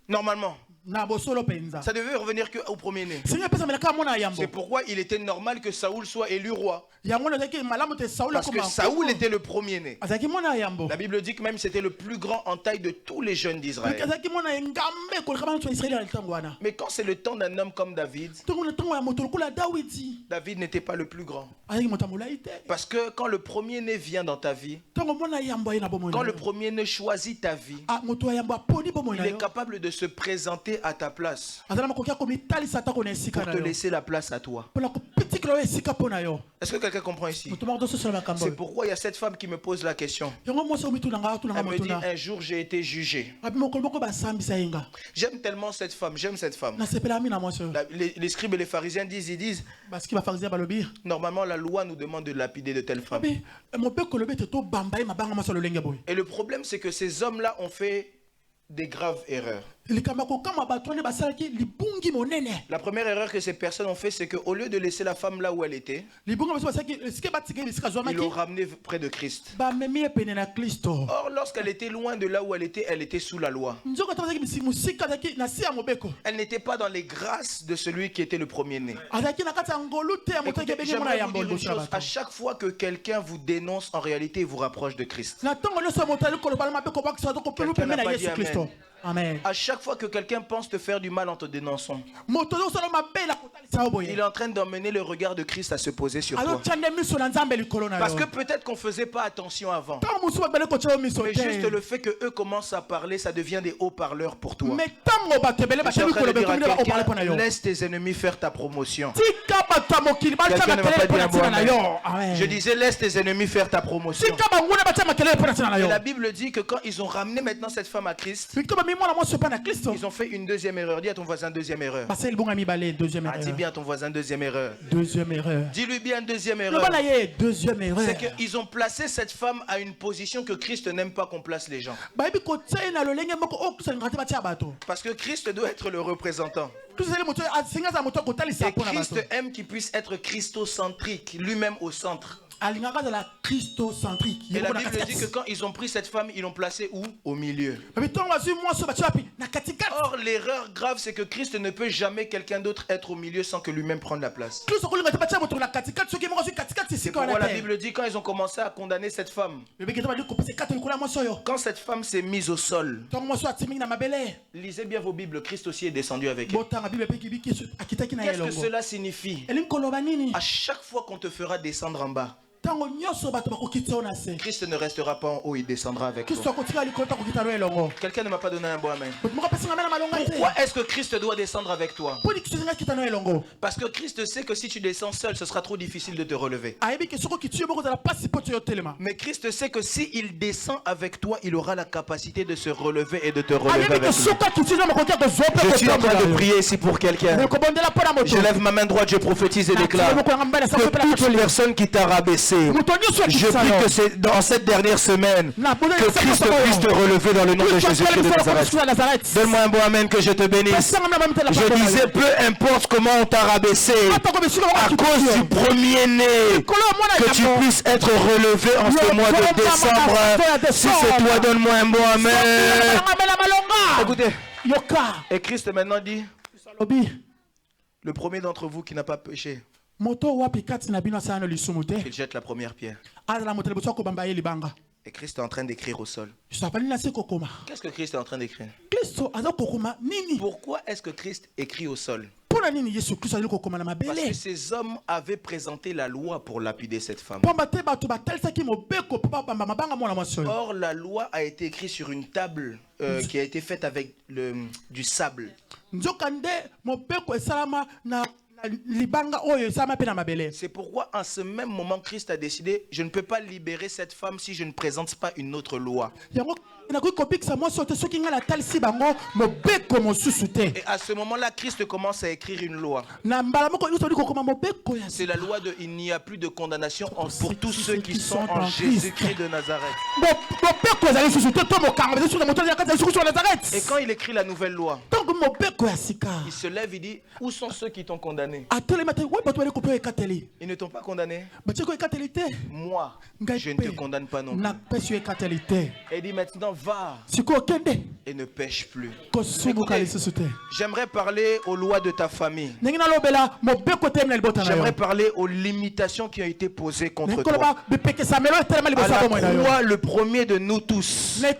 Normalement. Ça devait revenir qu'au premier-né. C'est pourquoi il était normal que Saoul soit élu roi. Parce que Saoul était le premier-né. La Bible dit que même c'était le plus grand en taille de tous les jeunes d'Israël. Mais quand c'est le temps d'un homme comme David, David n'était pas le plus grand. Parce que quand le premier-né vient dans ta vie, quand le premier-né choisit ta vie, il est capable de se présenter à ta place pour te laisser la place à toi. Est-ce que quelqu'un comprend ici? C'est pourquoi il y a cette femme qui me pose la question. Elle me dit, un jour j'ai été jugé. J'aime tellement cette femme, j'aime cette femme. Les scribes et les pharisiens disent, normalement la loi nous demande de lapider de telles femmes. Et le problème c'est que ces hommes-là ont fait des graves erreurs. La première erreur que ces personnes ont fait, c'est qu'au lieu de laisser la femme là où elle était, ils l'ont ramenée près de Christ. Or, lorsqu'elle était loin de là où elle était sous la loi. Elle n'était pas dans les grâces de celui qui était le premier-né. J'aimerais vous dire une chose, à chaque fois que quelqu'un vous dénonce, en réalité, il vous rapproche de Christ. Quelqu'un n'a pas dit amen. Amen. À chaque fois que quelqu'un pense te faire du mal en te dénonçant, il est en train d'emmener le regard de Christ à se poser sur toi. Parce que peut-être qu'on ne faisait pas attention avant. Mais juste le fait qu'eux commencent à parler, ça devient des haut-parleurs pour toi. Je suis en train de dire à quelqu'un, laisse tes ennemis faire ta promotion. Quelqu'un ne m'a pas dit un mot. Je disais, laisse tes ennemis faire ta promotion. Et la Bible dit que quand ils ont ramené maintenant cette femme à Christ, ils ont fait une deuxième erreur. Dis à ton voisin deuxième erreur. Dis bien à ton voisin deuxième erreur. Dis-lui bien deuxième erreur. C'est qu'ils ont placé cette femme à une position que Christ n'aime pas qu'on place les gens. Parce que Christ doit être le représentant. Et Christ aime qu'il puisse être christocentrique, lui-même au centre. Et la Bible dit que quand ils ont pris cette femme, ils l'ont placée où? Au milieu. Or, l'erreur grave, c'est que Christ ne peut jamais quelqu'un d'autre être au milieu sans que lui-même prenne la place. C'est pourquoi la Bible dit quand ils ont commencé à condamner cette femme, quand cette femme s'est mise au sol, lisez bien vos Bibles, Christ aussi est descendu avec elle. Qu'est-ce que cela signifie? À chaque fois qu'on te fera descendre en bas, Christ ne restera pas en haut, il descendra avec toi. Quelqu'un ne m'a pas donné un bon amen. Pourquoi est-ce que Christ doit descendre avec toi? Parce que Christ sait que si tu descends seul, ce sera trop difficile de te relever. Mais Christ sait que s'il descend avec toi, il aura la capacité de se relever et de te relever avec lui. Je suis en train de prier ici pour quelqu'un. Je lève ma main droite, je prophétise et déclare que toute personne qui t'a rabaissé, je prie que c'est dans cette dernière semaine que Christ puisse te relever dans le nom de Jésus-Christ de Nazareth. Donne-moi un bon amen, que je te bénisse. Je disais, peu importe comment on t'a rabaissé, à cause du premier-né, que tu puisses être relevé en ce mois de décembre. Si c'est toi, donne-moi un bon amen. Écoutez, et Christ maintenant dit, le premier d'entre vous qui n'a pas péché, il jette la première pierre. Et Christ est en train d'écrire au sol. Qu'est-ce que Christ est en train d'écrire? Pourquoi est-ce que Christ écrit au sol? Parce que ces hommes avaient présenté la loi pour lapider cette femme. Or, la loi a été écrite sur une table qui a été faite avec du sable. C'est pourquoi en ce même moment Christ a décidé, je ne peux pas libérer cette femme si je ne présente pas une autre loi. Et à ce moment-là, Christ commence à écrire une loi. C'est la loi de il n'y a plus de condamnation pour tous ceux qui sont en Jésus-Christ de Nazareth. Et quand il écrit la nouvelle loi, il se lève et dit, où sont ceux qui t'ont condamné? Ils ne t'ont pas condamné. Moi, je ne te condamne pas non plus. Et il dit maintenant, va et ne pêche plus. J'aimerais parler aux lois de ta famille. J'aimerais parler aux limitations qui ont été posées contre toi. À la croix, le premier de nous tous a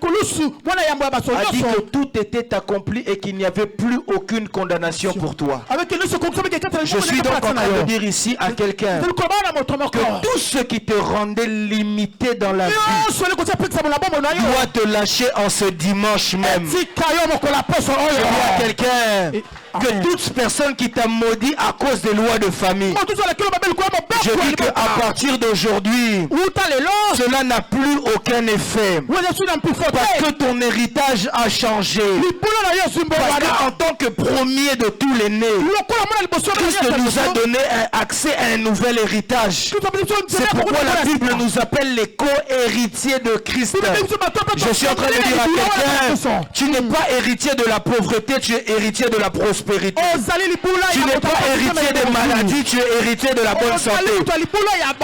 dit que tout était accompli et qu'il n'y avait plus aucune condamnation pour toi. Je suis donc en train de dire ici à quelqu'un que tout ce qui te rendait limité dans la vie doit te lâcher en ce dimanche même. Je dis à quelqu'un Que toute personne qui t'a maudit à cause des lois de famille, je dis qu'à partir d'aujourd'hui, cela n'a plus aucun effet. Parce que ton héritage a changé. Parce qu'en tant que premier de tous les nés, Christ nous a donné un accès à un nouvel héritage. C'est pourquoi la Bible nous appelle les co-héritiers de Christ. Je suis en train de dire à quelqu'un, tu n'es pas héritier de la pauvreté, tu es héritier de la prospérité. Tu n'es pas héritier des maladies, tu es héritier de la bonne santé.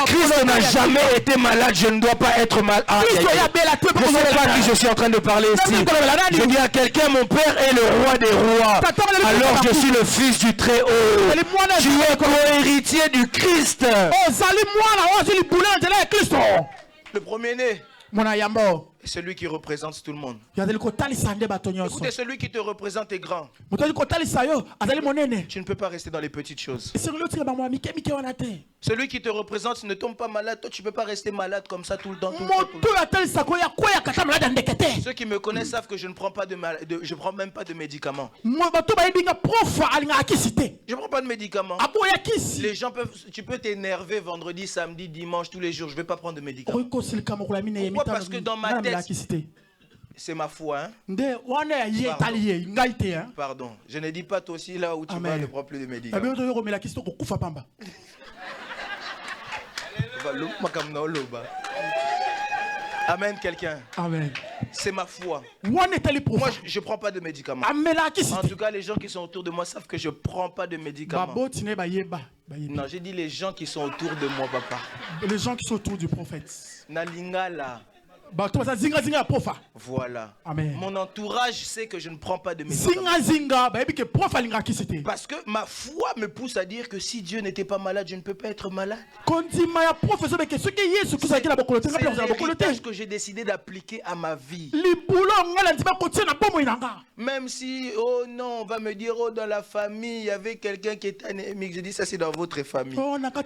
Christ n'a jamais été malade, je ne dois pas être malade. Je ne sais pas à qui je suis en train de parler ici. Je dis à quelqu'un, mon père est le roi des rois. Alors je suis le fils du Très-Haut. Tu es co-héritier du Christ. Le premier-né est celui qui représente tout le monde. Écoutez, celui qui te représente est grand. Tu ne peux pas rester dans les petites choses. Celui qui te représente ne tombe pas malade. Toi, tu ne peux pas rester malade comme ça tout le temps. Ceux qui me connaissent savent que je ne prends pas je prends même pas de médicaments. Je ne prends pas de médicaments. Les gens peuvent, tu peux t'énerver vendredi, samedi, dimanche, tous les jours. Je ne vais pas prendre de médicaments. Pourquoi? Parce que dans ma tête, c'est ma foi. Pardon. Je ne dis pas toi aussi là où tu vas ne prends plus de médicaments. Amen, quelqu'un. Amen. C'est ma foi. Moi, je ne prends pas de médicaments. En tout cas, les gens qui sont autour de moi savent que je ne prends pas de médicaments. Non, j'ai dit les gens qui sont autour de moi, papa. Les gens qui sont autour du prophète. Nalingala. Voilà. Amen. Mon entourage sait que je ne prends pas de médicaments. Parce que ma foi me pousse à dire que si Dieu n'était pas malade, je ne peux pas être malade. C'est l'héritage que j'ai décidé d'appliquer à ma vie. Même si, oh non, on va me dire, oh dans la famille, il y avait quelqu'un qui était anémique. Je dis, ça c'est dans votre famille. Oh non, dans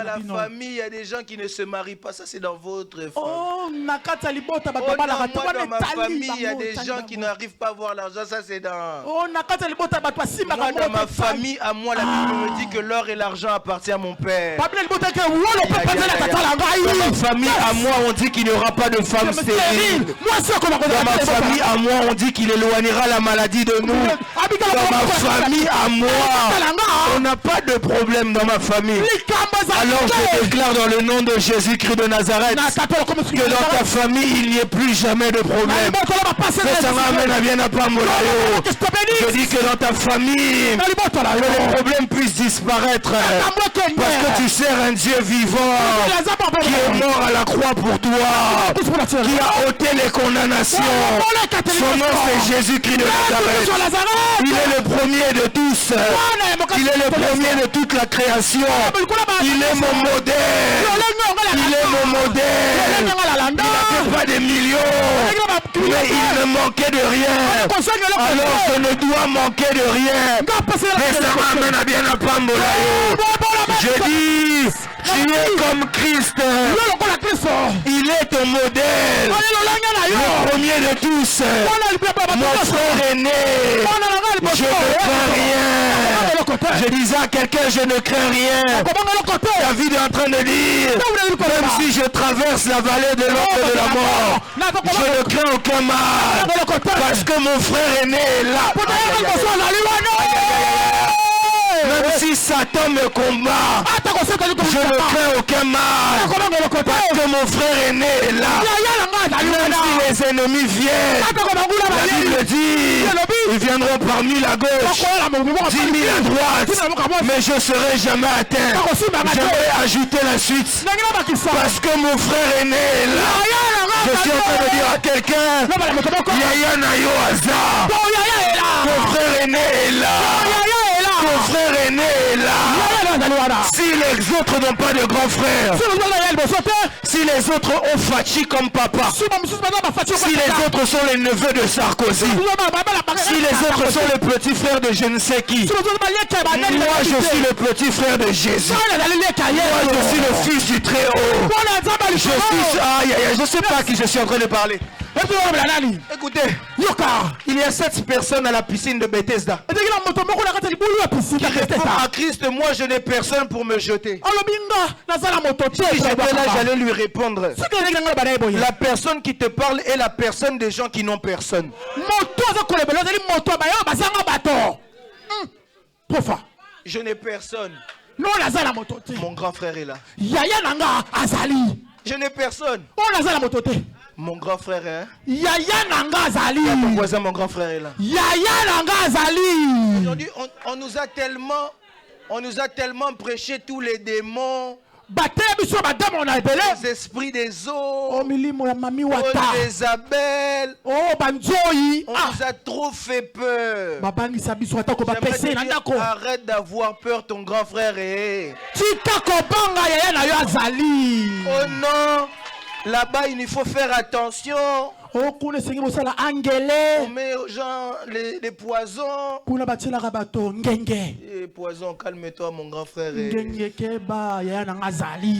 la famille, il y a des gens qui ne se marient pas. Ça c'est dans votre famille. Oh non, moi dans ma famille, il y a des gens qui n'arrivent pas à avoir l'argent. Ça c'est dans... Moi dans ma famille, à moi la Bible me dit que l'or et l'argent appartiennent à mon père. Dans ma famille, à moi on dit qu'il n'y aura pas de femme stérile. Dans ma famille, à moi on dit qu'il éloignera la maladie de nous. Dans ma famille, à moi, on n'a pas de problème dans ma famille. Alors je déclare dans le nom de Jésus-Christ de Nazareth que dans ta famille il n'y ait plus jamais de problème. Je dis que dans ta famille que les problèmes puissent disparaître parce que tu sers un Dieu vivant qui est mort à la croix pour toi, qui a ôté les condamnations. Son nom c'est Jésus-Christ de Nazareth. Il est le premier de tous. Il est le premier de toute la création. Il est mon modèle. Il est mon modèle. Il n'avait pas des millions, mais il ne manquait de rien. Alors je ne dois manquer de rien. Je dis, tu es comme Christ. Il est ton modèle. Le premier de tous. Mon frère aîné. Je ne crains rien. Je disais à quelqu'un, je ne crains rien. David est en train de dire, même si je traverse la vallée de l'ombre de la mort, je ne crains aucun mal, parce que mon frère aîné est là. Même si Satan me combat, je ne crains aucun mal, parce que mon frère aîné est là. Même si les ennemis viennent, la Bible dit, ils viendront parmi la gauche, 10 000 à droite, mais je ne serai jamais atteint. Je vais ajouter la suite, parce que mon frère aîné est là. Je suis en train de dire à quelqu'un, Yaya Nayo Aza, mon frère aîné est là. Mon frère aîné est là. Si les autres n'ont pas de grand frère, si les autres ont Fachi comme papa, si les autres sont les neveux de Sarkozy, si les autres sont les petits frères de je ne sais qui, moi je suis le petit frère de Jésus. Moi je suis le fils du Très-Haut. Je ne sais pas à qui je suis en train de parler. Écoutez, il y a 7 personnes à la piscine de Bethesda. Qui répondent à Christ, moi je n'ai personne pour me jeter. Si j'étais là, j'allais lui répondre. La personne qui te parle est la personne des gens qui n'ont personne. Je n'ai personne. Mon grand frère est là. Je n'ai personne. Mon grand frère est là. Ton voisin, mon grand frère est là. Aujourd'hui, on nous a tellement prêché tous les démons, les esprits des eaux, des Abel. On nous a trop fait peur. Arrête d'avoir peur, ton grand frère est. Oh non, là-bas il faut faire attention. On met aux gens les poisons. Et poison, calme-toi mon grand frère.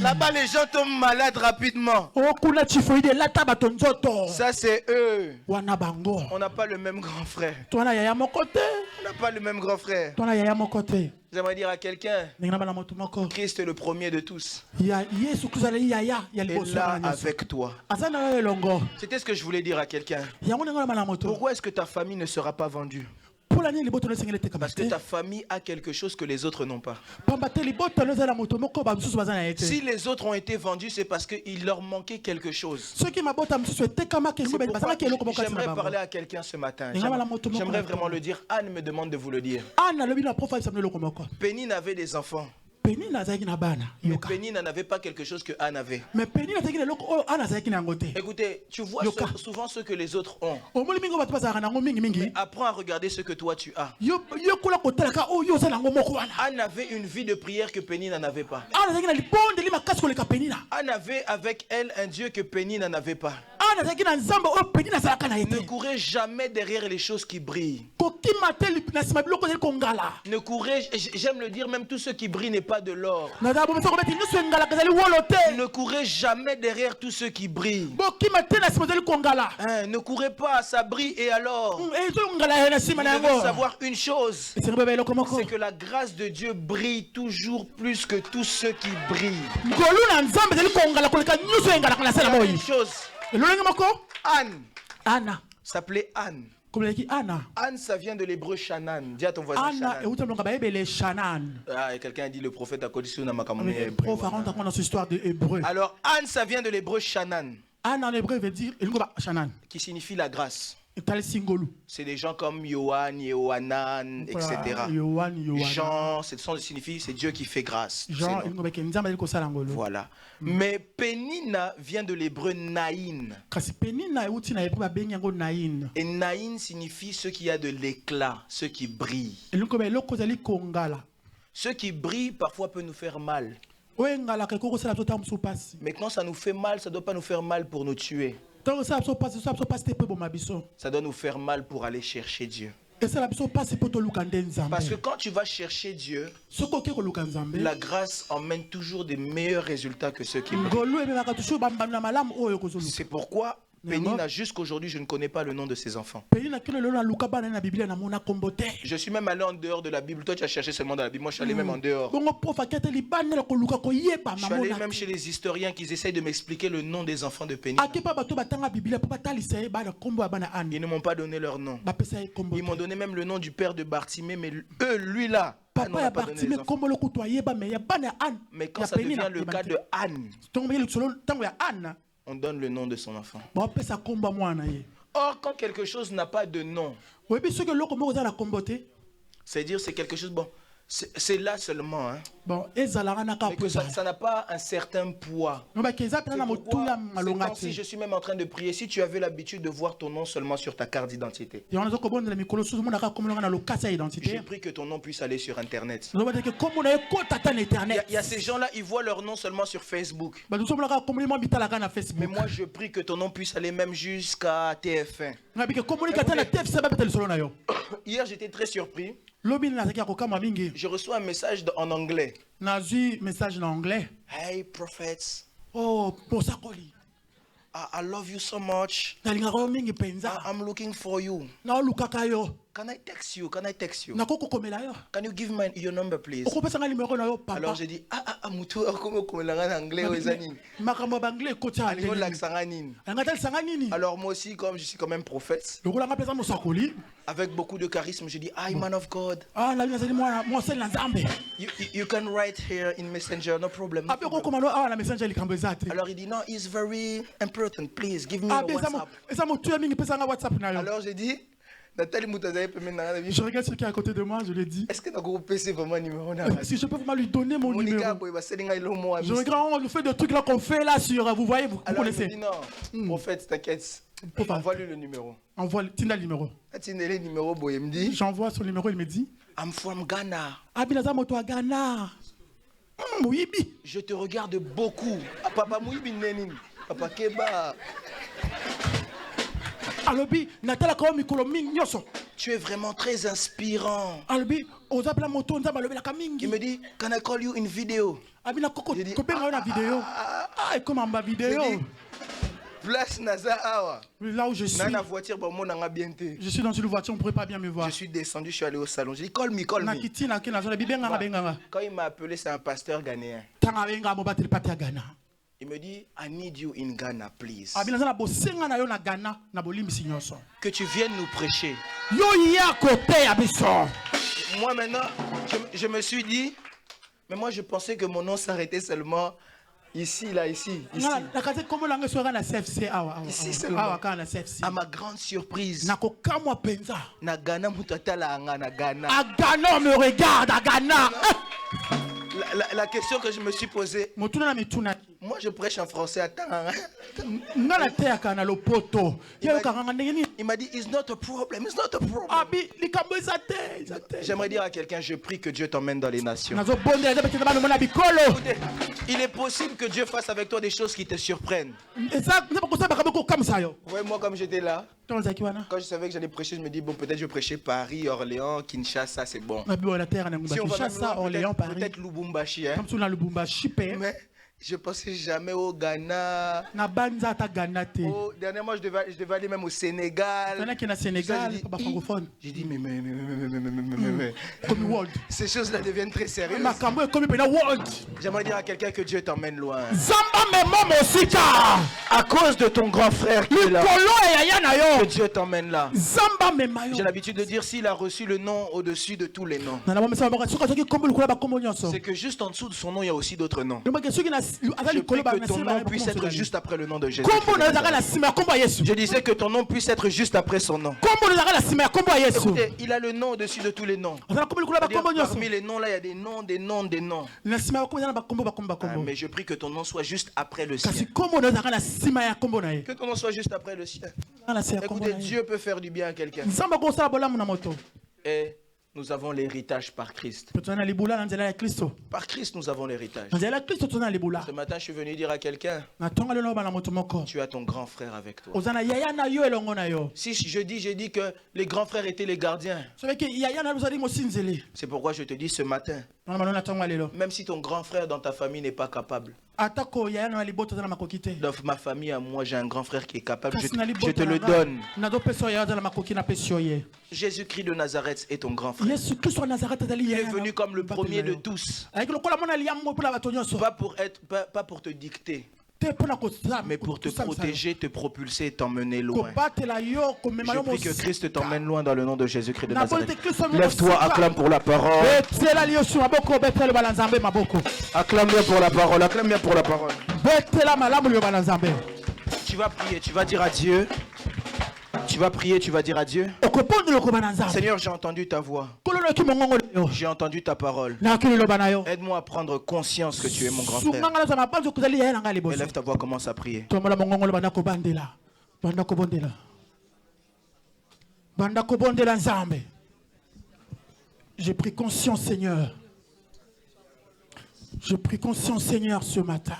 Là-bas les gens tombent malades rapidement. Ça c'est eux. On n'a pas le même grand frère. On n'a pas le même grand frère. J'aimerais dire à quelqu'un, Christ est le premier de tous. Et là avec toi. C'était ce que je voulais dire à quelqu'un. Pourquoi est-ce que ta famille ne sera pas vendue? Parce que ta famille a quelque chose que les autres n'ont pas. Si les autres ont été vendus, c'est parce qu'il leur manquait quelque chose. J'aimerais parler à quelqu'un ce matin. J'aimerais vraiment le dire. Anne me demande de vous le dire. Pénine avait des enfants. Mais Pénine n'en avait pas quelque chose que Anne avait. Écoutez, tu vois souvent ce que les autres ont. Mais apprends à regarder ce que toi tu as. Anne avait une vie de prière que Pénine n'en avait pas. Anne avait avec elle un Dieu que Pénine n'en avait pas. Ne courez jamais derrière les choses qui brillent. Ne courez, j'aime le dire, même tout ce qui brille n'est pas de l'or. Ne courez jamais derrière tout ce qui brille. Ne courez pas, ça brille et alors. Vous devez savoir une chose, c'est que la grâce de Dieu brille toujours plus que tout ce qui brille. Une chose. Anne s'appelait Anne. Anne, ça vient de l'hébreu Shanan. Dis à ton voisin Shanan. Ah, quelqu'un a dit le prophète a connu sur alors Anne, ça vient de l'hébreu Shanan. Anne en hébreu veut dire qui signifie la grâce. C'est des gens comme Yohan, Yohanan, etc. Jean, c'est Dieu qui fait grâce. Voilà. Mais Pénina vient de l'hébreu Naïn. Et Naïn signifie ce qui a de l'éclat, ce qui brille. Ce qui brille parfois peut nous faire mal. Mais quand ça nous fait mal, ça ne doit pas nous faire mal pour nous tuer. Ça doit nous faire mal pour aller chercher Dieu. Parce que quand tu vas chercher Dieu, la grâce emmène toujours des meilleurs résultats que ceux qui brillent. C'est pourquoi Pénina, jusqu'aujourd'hui, je ne connais pas le nom de ses enfants. Je suis même allé en dehors de la Bible. Toi, tu as cherché seulement dans la Bible. Moi, je suis allé même en dehors. Je suis allé même chez les historiens qui essayent de m'expliquer le nom des enfants de Pénina. Ils ne m'ont pas donné leur nom. Ils m'ont donné même le nom du père de Bartimée, mais lui là, on n'a pas donné les enfants. Mais quand ça devient le cas de Anne, on donne le nom de son enfant. Or, quand quelque chose n'a pas de nom, c'est-à-dire c'est quelque chose, bon, c'est là seulement, hein. Mais que ça n'a pas un certain poids. Si je suis même en train de prier, si tu avais l'habitude de voir ton nom seulement sur ta carte d'identité, j'ai pris que ton nom puisse aller sur Internet. Il y a ces gens-là, ils voient leur nom seulement sur Facebook. Mais moi, je prie que ton nom puisse aller même jusqu'à TF1. Hier, j'étais très surpris. Je reçois un message en anglais. Hey, prophets. Oh, Posakoli. I love you so much. I'm looking for you. Can I text you? Can I text you? Can you give me your number, please? Alors j'ai dit, alors moi aussi, comme je suis quand même prophète, avec beaucoup de charisme, je dis, I'm man of God. You can write here in Messenger, no problem. Alors il dit, non, it's very important, please give me your WhatsApp. Alors j'ai dit, Nathalie Moutazaï peut maintenant. Je regarde ce qui est à côté de moi, je lui dis. Est-ce que tu as PC vraiment numéro? Si je peux vraiment lui donner mon numéro. Je regarde le fait de trucs là qu'on fait là sur. Vous voyez, vous connaissez. Je dis non, prophète, t'inquiète. Envoie-lui le numéro. Envoie le numéro. J'envoie son numéro, il me dit. I'm from Ghana. Abinaza moto à Ghana. Mouibi. Je te regarde beaucoup. Papa Mouibi Nenin. Papa Keba. Tu es vraiment très inspirant. Il me dit, can I call you in video? J'ai dit, vidéo. Place Naza Awa. Là où je suis. Je suis dans une voiture, on ne pourrait pas bien me voir. Je suis descendu, je suis allé au salon. J'ai dit, call me. Quand il m'a appelé, c'est un pasteur ghanéen. Il me dit, I need you in Ghana, please. Que tu viennes nous prêcher. Moi maintenant, je me suis dit, mais moi je pensais que mon nom s'arrêtait seulement ici, là, ici. Ici seulement. À ma grande surprise, na Ghana mutatala na Ghana. À Ghana, on me regarde, à Ghana. La question que je me suis posée, moi je prêche en français. Il m'a dit, it's not a problem, it's not a problem. J'aimerais dire à quelqu'un, je prie que Dieu t'emmène dans les nations. Il est possible que Dieu fasse avec toi des choses qui te surprennent. Ouais, moi comme j'étais là, quand je savais que j'allais prêcher, je me dis, bon, peut-être je vais prêcher Paris, Orléans, Kinshasa, c'est bon. Si on va peut-être Lubumbashi, hein. Mais je pensais jamais au Ghana. Dernièrement, je devais aller même au Sénégal. J'ai dit, mais ces choses-là deviennent très sérieuses. J'aimerais dire à quelqu'un que Dieu t'emmène loin. À cause de ton grand frère qui est là, que Dieu t'emmène là. J'ai l'habitude de dire, s'il a reçu le nom au-dessus de tous les noms, c'est que juste en dessous de son nom, il y a aussi d'autres noms. Je prie que ton nom puisse être juste après le nom de Jésus. Je disais que ton nom puisse être juste après son nom. Écoutez, il a le nom au-dessus de tous les noms. Parmi les noms là, il y a des noms, des noms, des noms. Mais je prie que ton nom soit juste après le sien. Que ton nom soit juste après le sien. Écoutez, Dieu peut faire du bien à quelqu'un. Et nous avons l'héritage par Christ. Par Christ, nous avons l'héritage. Ce matin, je suis venu dire à quelqu'un, tu as ton grand frère avec toi. Si j'ai dit que les grands frères étaient les gardiens, c'est pourquoi je te dis ce matin, même si ton grand frère dans ta famille n'est pas capable, dans ma famille, à moi, j'ai un grand frère qui est capable. Je te le donne. Jésus-Christ de Nazareth est ton grand frère. Il est venu comme le premier de tous. Pas pour te dicter, mais pour te protéger, te propulser et t'emmener loin. Je prie que Christ t'emmène loin dans le nom de Jésus-Christ de Nazareth. Lève-toi, acclame pour la parole. Acclame bien pour la parole, acclame bien pour la parole. Tu vas prier, tu vas dire à Dieu. Tu vas prier, tu vas dire à Dieu, Seigneur, j'ai entendu ta voix. J'ai entendu ta parole. Aide-moi à prendre conscience que tu es mon grand frère. Élève ta voix, commence à prier. J'ai pris conscience, Seigneur. J'ai pris conscience, Seigneur, ce matin.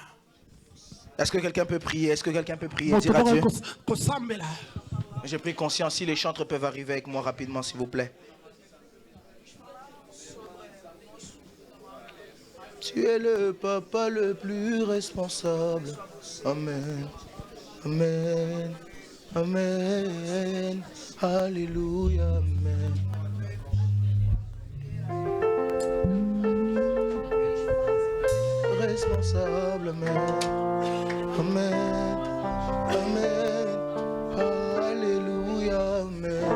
Est-ce que quelqu'un peut prier? Est-ce que quelqu'un peut prier? Dire à Dieu. J'ai pris conscience. Si les chantres peuvent arriver avec moi rapidement, s'il vous plaît. Tu es le papa le plus responsable. Amen. Amen. Amen. Alléluia. Amen. Responsable. Amen. Amen. Amen. Alléluia. Amen.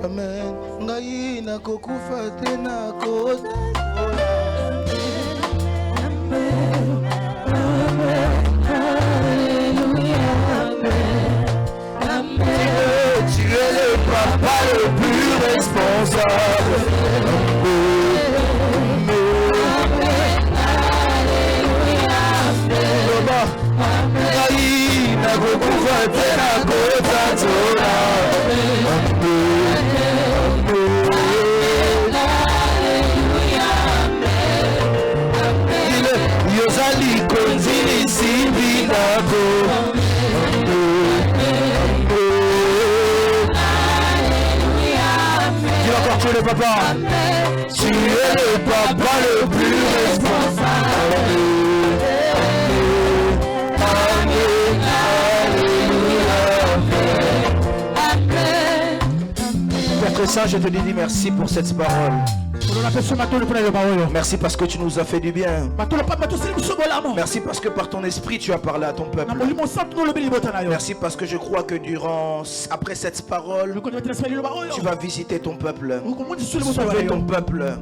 Amen. Ngai na kokufa te na kota. Tu es le papa le plus responsable. Tu es le papa. Tu es le papa le plus responsable. Père très saint, je te dis merci pour cette parole. Merci parce que tu nous as fait du bien. Merci parce que par ton esprit tu as parlé à ton peuple. Merci parce que je crois que après cette parole, tu vas visiter ton peuple, sauver ton peuple,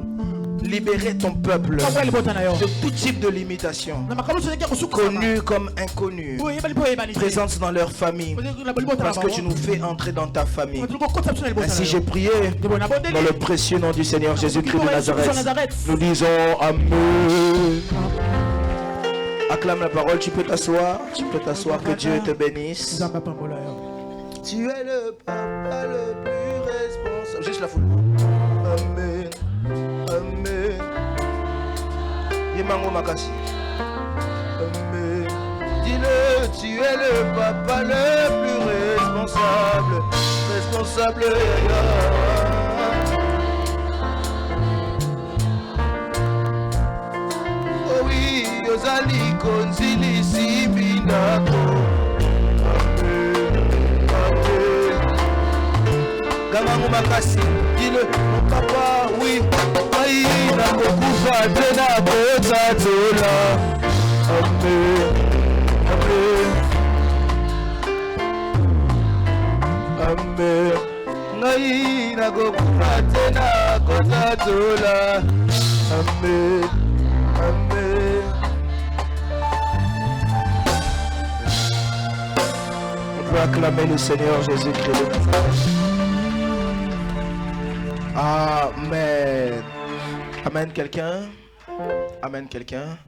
libérer ton peuple de tout type de limitation, connus comme inconnus, présentes dans leur famille, parce que tu nous fais entrer dans ta famille. Ainsi j'ai prié dans le précieux nom du Seigneur Jésus-Christ de Nazareth. Nous disons Amen. Acclame la parole, tu peux t'asseoir, que Dieu te bénisse. Tu es le papa le plus responsable. Juste la foule. Amen. Amen. Yemango Makasi. Amen. Dis-le, tu es le papa le plus responsable. Responsable. Oh oui, Yozali Konzili Sibinako. Gamango Makasi, dis-le, mon papa, oui, Aïna Kokufa, Tena Bota Tola. Amen, Amen, Amen. Aïna Kokufa, Tena Bota Tola. Amen, Amen. On peut acclamer le Seigneur Jésus-Christ. Amen. Amen quelqu'un. Amen quelqu'un.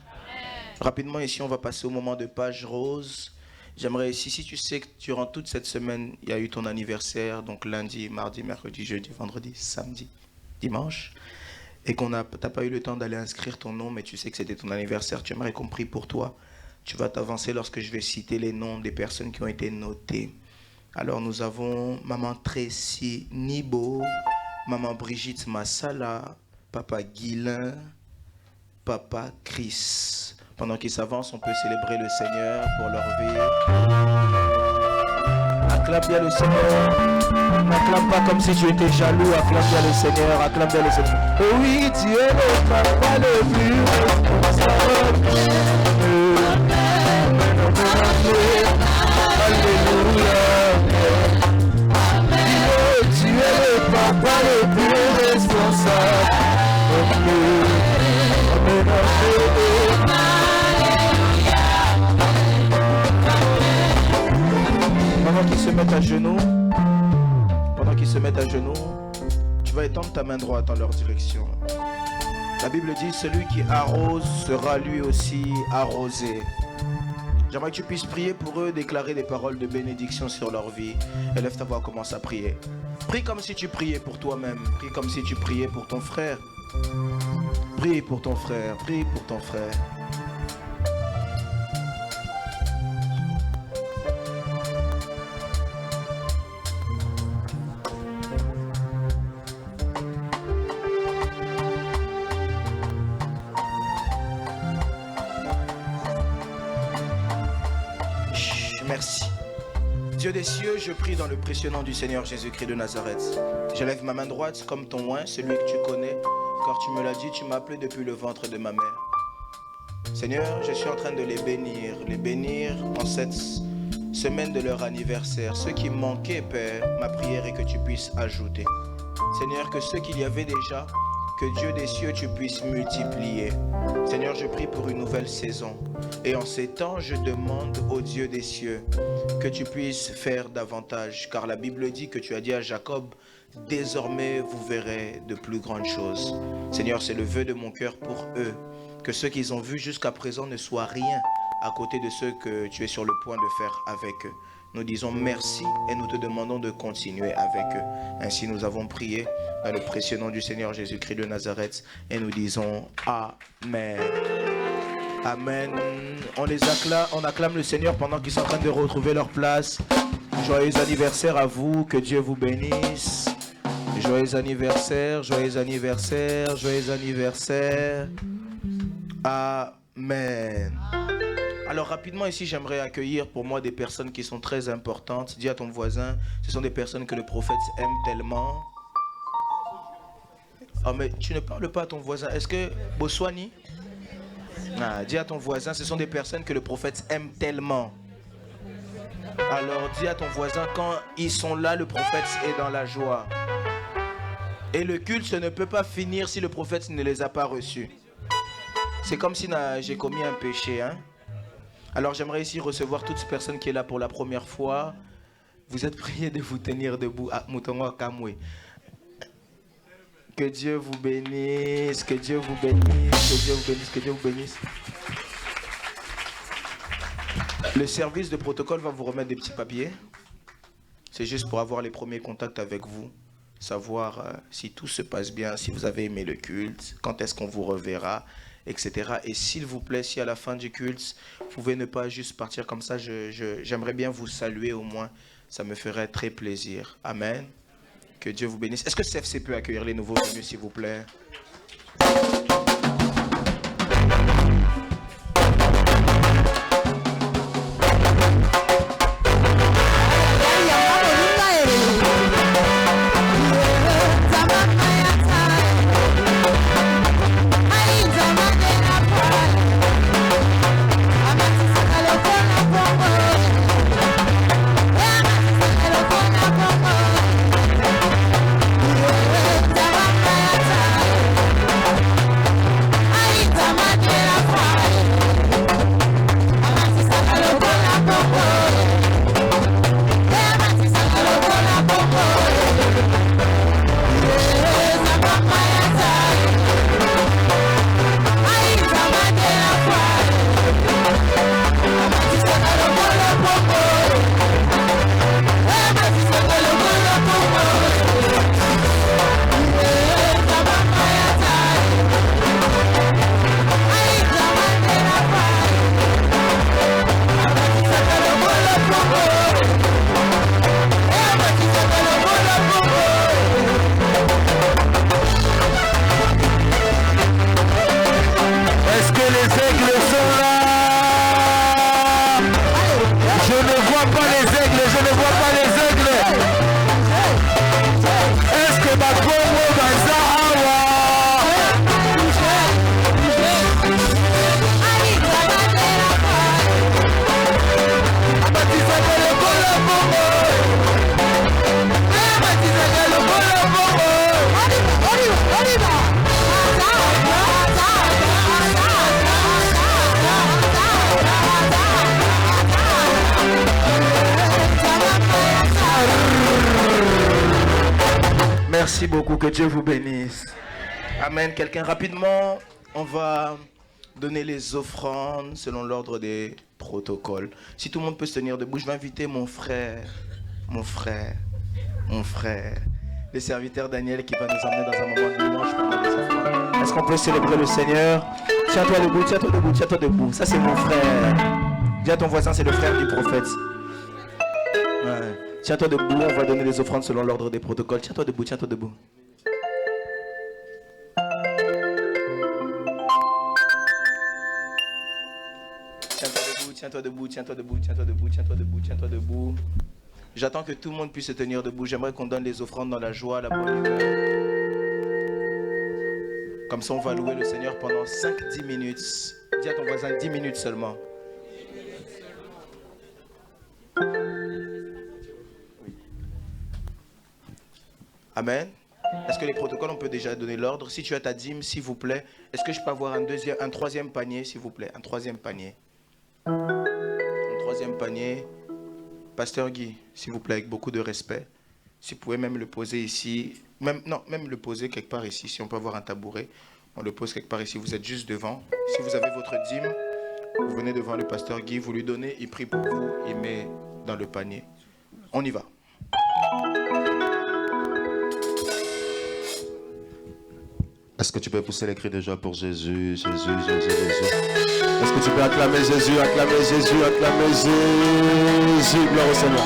Rapidement ici on va passer au moment de page rose. J'aimerais ici, si tu sais que durant toute cette semaine il y a eu ton anniversaire, donc lundi, mardi, mercredi, jeudi, vendredi, samedi, dimanche, et qu'on t'as pas eu le temps d'aller inscrire ton nom, mais tu sais que c'était ton anniversaire, tu aimerais qu'on prie pour toi. Tu vas t'avancer lorsque je vais citer les noms des personnes qui ont été notées. Alors nous avons Maman Tracy Nibo, Maman Brigitte Massala, Papa Guilain, Papa Chris. Pendant qu'ils s'avancent, on peut célébrer le Seigneur pour leur vie. Acclame bien le Seigneur. N'acclame pas comme si tu étais jaloux. Acclame bien le Seigneur. Acclame bien le Seigneur. Oh oui, tu es le papa le plus responsable. Alléluia. Tu es le papa le plus responsable. Amen. Amen. Pendant qu'ils se mettent à genoux, tu vas étendre ta main droite en leur direction. La Bible dit, celui qui arrose sera lui aussi arrosé. J'aimerais que tu puisses prier pour eux, déclarer des paroles de bénédiction sur leur vie. Élève ta voix, commence à prier. Prie comme si tu priais pour toi-même. Prie comme si tu priais pour ton frère. Prie pour ton frère. Prie pour ton frère. Merci. Dieu des cieux, je prie dans le précieux nom du Seigneur Jésus-Christ de Nazareth. Je lève ma main droite comme ton oint, celui que tu connais, car tu me l'as dit, tu m'as appelé depuis le ventre de ma mère. Seigneur, je suis en train de les bénir en cette semaine de leur anniversaire. Ceux qui manquaient, Père, ma prière est que tu puisses ajouter. Seigneur, que ceux qu'il y avait déjà, que Dieu des cieux, tu puisses multiplier. Seigneur, je prie pour une nouvelle saison. Et en ces temps, je demande au Dieu des cieux que tu puisses faire davantage. Car la Bible dit que tu as dit à Jacob, désormais vous verrez de plus grandes choses. Seigneur, c'est le vœu de mon cœur pour eux. Que ce qu'ils ont vu jusqu'à présent ne soit rien à côté de ce que tu es sur le point de faire avec eux. Nous disons merci et nous te demandons de continuer avec eux. Ainsi nous avons prié dans le précieux nom du Seigneur Jésus-Christ de Nazareth et nous disons Amen. Amen. On acclame le Seigneur pendant qu'ils sont en train de retrouver leur place. Joyeux anniversaire à vous, que Dieu vous bénisse. Joyeux anniversaire, joyeux anniversaire, joyeux anniversaire. Amen. Alors rapidement ici, j'aimerais accueillir pour moi des personnes qui sont très importantes. Dis à ton voisin, ce sont des personnes que le prophète aime tellement. Oh mais tu ne parles pas à ton voisin. Est-ce que Boswani? Dis à ton voisin, ce sont des personnes que le prophète aime tellement. Alors dis à ton voisin, quand ils sont là, le prophète est dans la joie. Et le culte ne peut pas finir si le prophète ne les a pas reçus. C'est comme si j'ai commis un péché, hein? Alors j'aimerais ici recevoir toute personne qui est là pour la première fois. Vous êtes priés de vous tenir debout. Que Dieu vous bénisse, que Dieu vous bénisse, que Dieu vous bénisse, que Dieu vous bénisse. Le service de protocole va vous remettre des petits papiers. C'est juste pour avoir les premiers contacts avec vous. Savoir si tout se passe bien, si vous avez aimé le culte, quand est-ce qu'on vous reverra, etc. Et s'il vous plaît, si à la fin du culte, vous pouvez ne pas juste partir comme ça, j'aimerais bien vous saluer au moins. Ça me ferait très plaisir. Amen. Que Dieu vous bénisse. Est-ce que CFC peut accueillir les nouveaux venus, s'il vous plaît? Merci beaucoup, que Dieu vous bénisse. Amen. Quelqu'un rapidement, on va donner les offrandes selon l'ordre des protocoles. Si tout le monde peut se tenir debout, je vais inviter mon frère, le serviteur Daniel qui va nous emmener dans un moment de louange pendant les offrandes. Est-ce qu'on peut célébrer le Seigneur? Tiens-toi debout, tiens-toi debout, tiens-toi debout. Ça c'est mon frère. Dis à ton voisin, c'est le frère du prophète. Ouais. Tiens-toi debout, on va donner les offrandes selon l'ordre des protocoles. Tiens-toi debout, tiens-toi debout. tiens-toi debout, tiens-toi debout, tiens-toi debout, tiens-toi debout, tiens-toi debout. J'attends que tout le monde puisse se tenir debout. J'aimerais qu'on donne les offrandes dans la joie, la bonne humeur. Comme ça, on va louer le Seigneur pendant 5-10 minutes. Dis à ton voisin 10 minutes seulement. Amen. Est-ce que les protocoles, on peut déjà donner l'ordre? Si tu as ta dîme, s'il vous plaît, est-ce que je peux avoir un troisième panier, s'il vous plaît? Un troisième panier. Un troisième panier. Pasteur Guy, s'il vous plaît, avec beaucoup de respect. Si vous pouvez même le poser ici. Même le poser quelque part ici. Si on peut avoir un tabouret, on le pose quelque part ici. Vous êtes juste devant. Si vous avez votre dîme, vous venez devant le pasteur Guy, vous lui donnez, il prie pour vous, il met dans le panier. On y va. Est-ce que tu peux pousser les cris de joie pour Jésus, Jésus, Jésus, Jésus? Est-ce que tu peux acclamer Jésus, acclamer Jésus, acclamer Jésus? Gloire au Seigneur.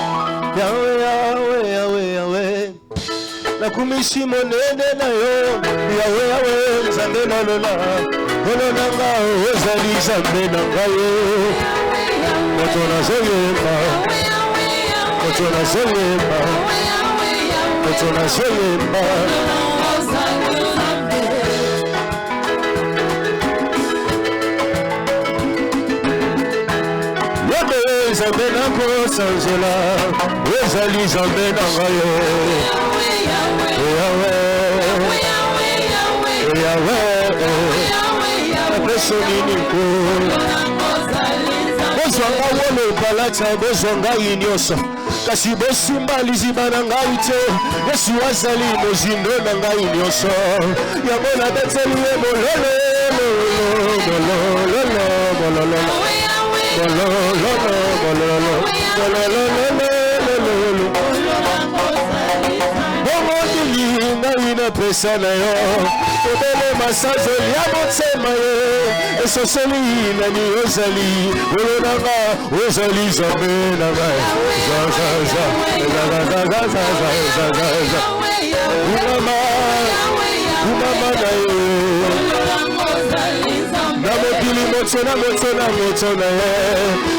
Yahweh, Yahweh, Yahweh, Yahweh. La kumishi monene na yo. Yahweh, Yahweh, Nzambe na lola. Olona nga ozali Nzambe na ngayo. Moto na zoyemba. Moto na zoyemba. Moto na zoyemba. Nzambe na kosanzola ezali Nzambe na ngayo Yahweh apeso nini ko bozwanga wolo palata bozwanga nyonso kasi bosimba liziba na ngai te Yesu azali mozindo na ngai nyonso yango nabeteli ye bololo pesa na yo obele masazoli ya motema ye esosoli nani ozali olonanga ozali Nzambe na ngai umama na ye na mokili moto na ye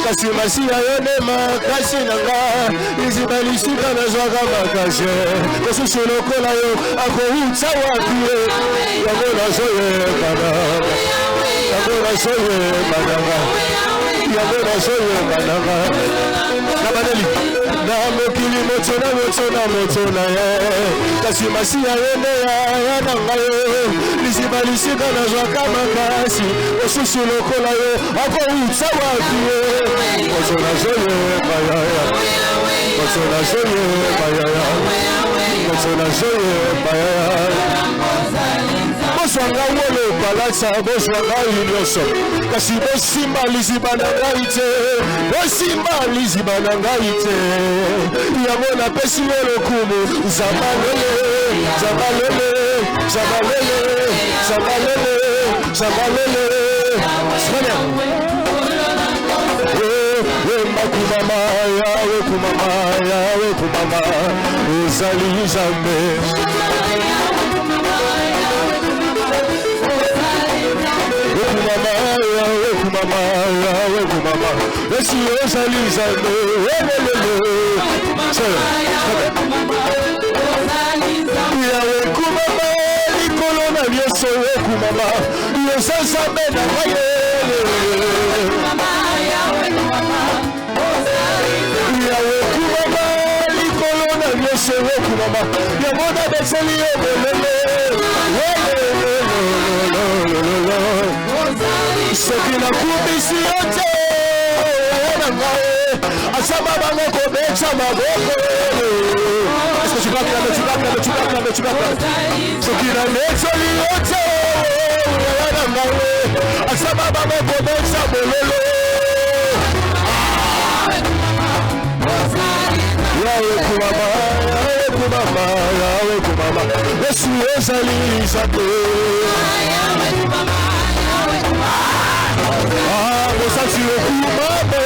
kasi masiya yo nde makasi na nga liziba lisika nazwaka makasi mosusu lokola yo akouta wapi ye yango nazoyebana na baneli na mokili moto na ye kasi masiya yo nde ya na ngai liziba lisika nazwaka makasi mosusu lokola yo akouta wapi ye moto nazoyeba yaya bozwanga wolo palata bozwanga nyonso kasi bosimba liziba na ngai te yango napesi yo lokumu zabalele Yawe kumama ezali Nzambe Yawe kumama esi ezali Nzambe Yawe kumama likolo na nyonso kumama yoza Nzambe na ngai Yawe kumama likolo na nyonso kumama yango na beseli yo bolele soki nakumisi yo te na ngai asamba bango kobetsa maboko soki nametsoli yo te na ngai asamba bango kobetsa bololo Yawe kumama Yesu ezali Nzambe mosansi okumame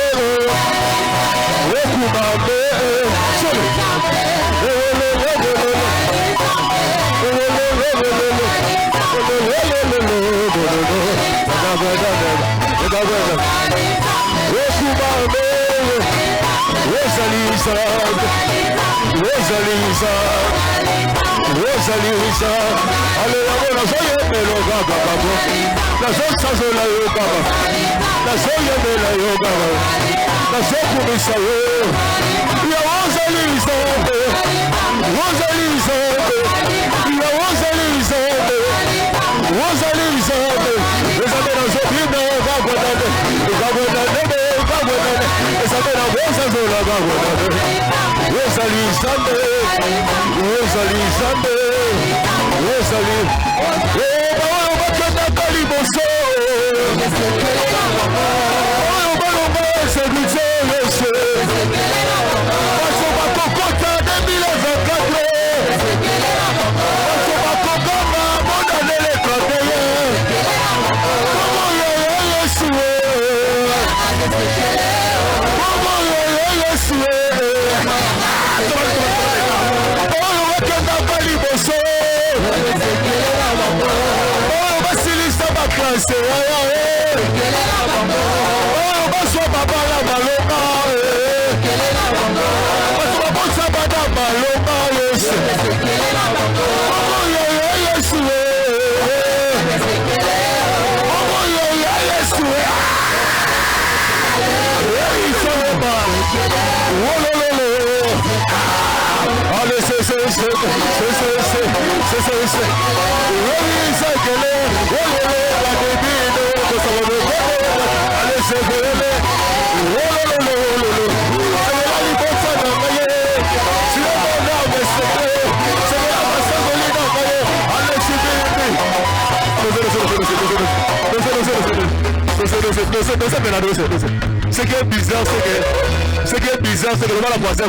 Ce qui est bizarre, c'est que devant la voisin,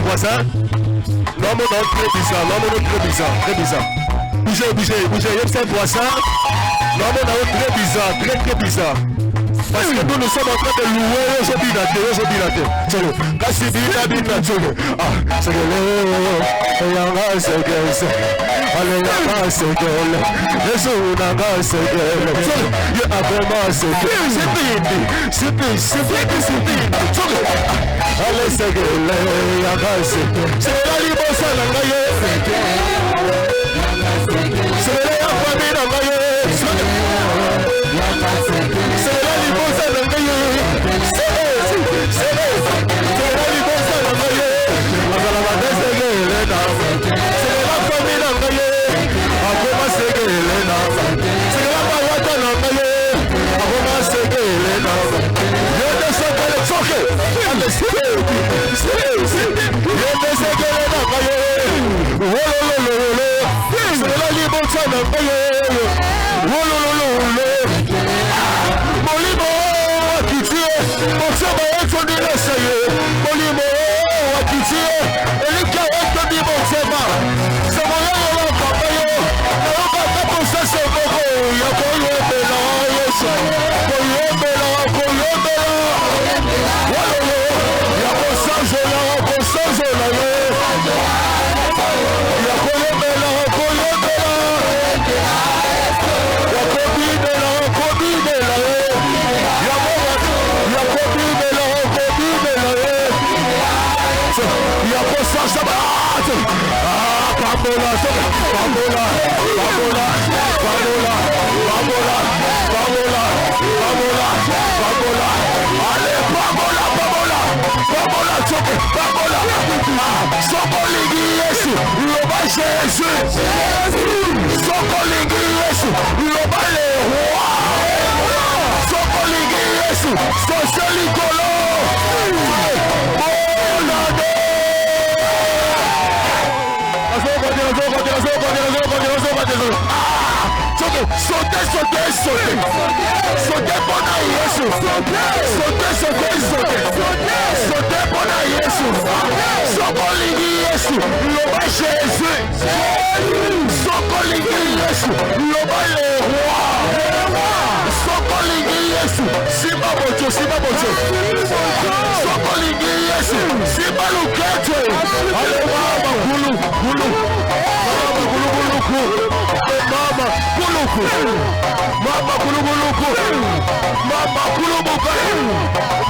non, très bizarre. Bougez, il y a ce voisin, non, très bizarre. Parce que nous sommes en train de louer aujourd'hui la terre.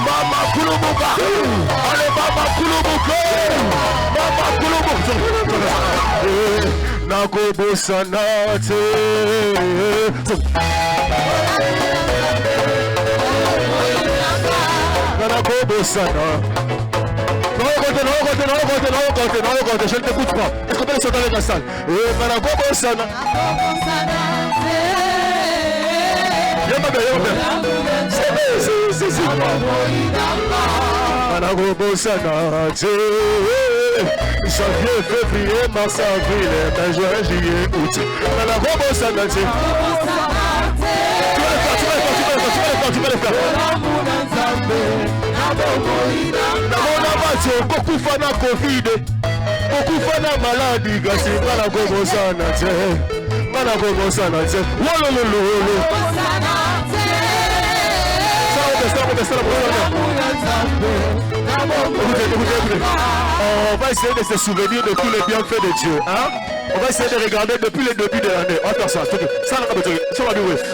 Mama Nakobo sanate. Nakobo sana. Non, je ne t'écoute pas. Est-ce qu'on peut les chanter avec la salle? Nakobo sana. C'est Nakobo sana. Janvier, février, mars, avril, mai, juin, juillet, août. Nakobo sana. Tu vas le faire. Beaucoup fana Covid, beaucoup fana maladie, gasi mana gogo sana te, mana gogo sana te, wolololo. On va essayer de se souvenir de tous les bienfaits de Dieu, hein? On va essayer de regarder depuis le début de l'année. Attends ça, ça va durer.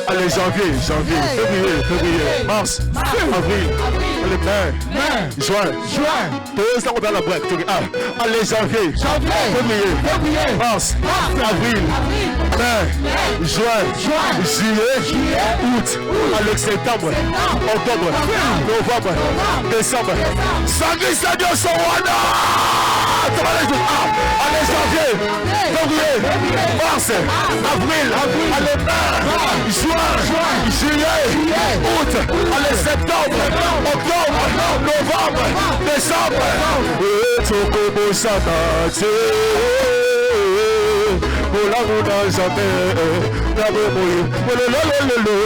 Allez, janvier, février, mars, avril, mai, juin. Tout ça, on va la break. Allez, janvier, février, mars, avril, mai, juin, juillet, août, allez, septembre, octobre, novembre, décembre. Sanguin, Sowana! Allez, janvier, février, mars, avril, allez, mai, juin, juillet, août, allez, septembre, octobre, novembre, décembre. Et Tokobo Sanate, Bola jamais, Nabomoye, Bololololo,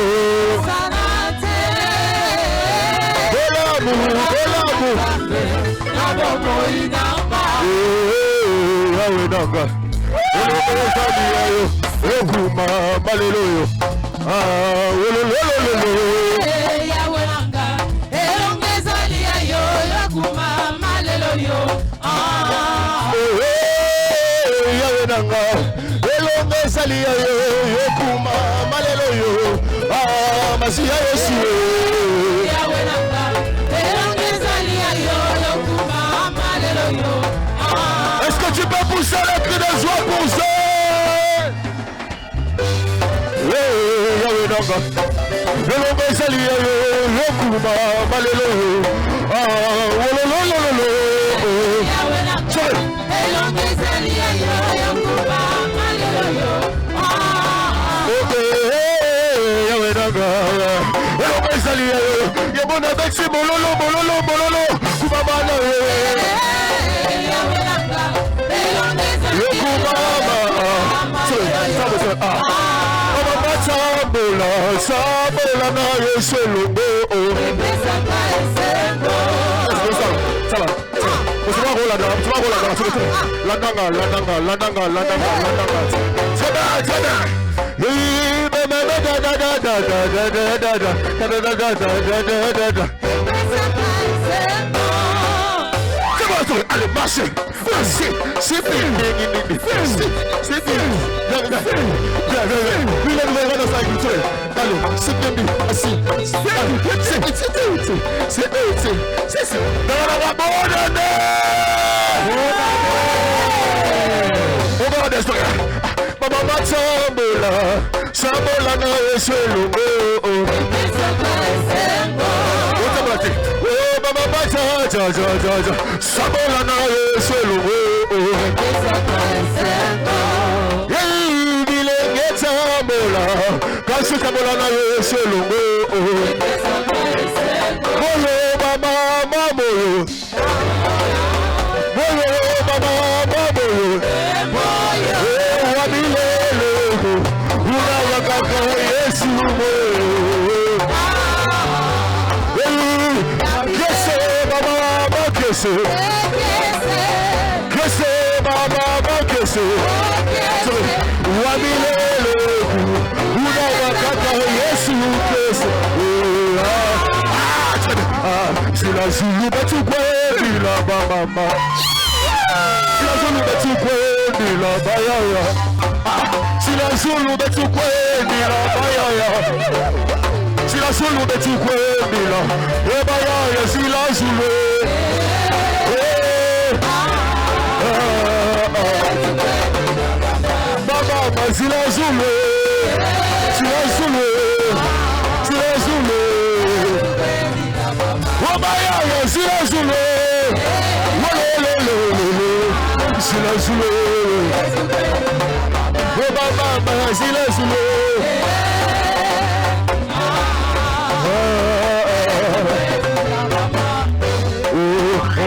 Okuma Maleloyo, est-ce que tu peux pousser le cri de joie pour ça? Sabola na yeselongo. Ça va. Tu vas rouler allez, marchez. C'est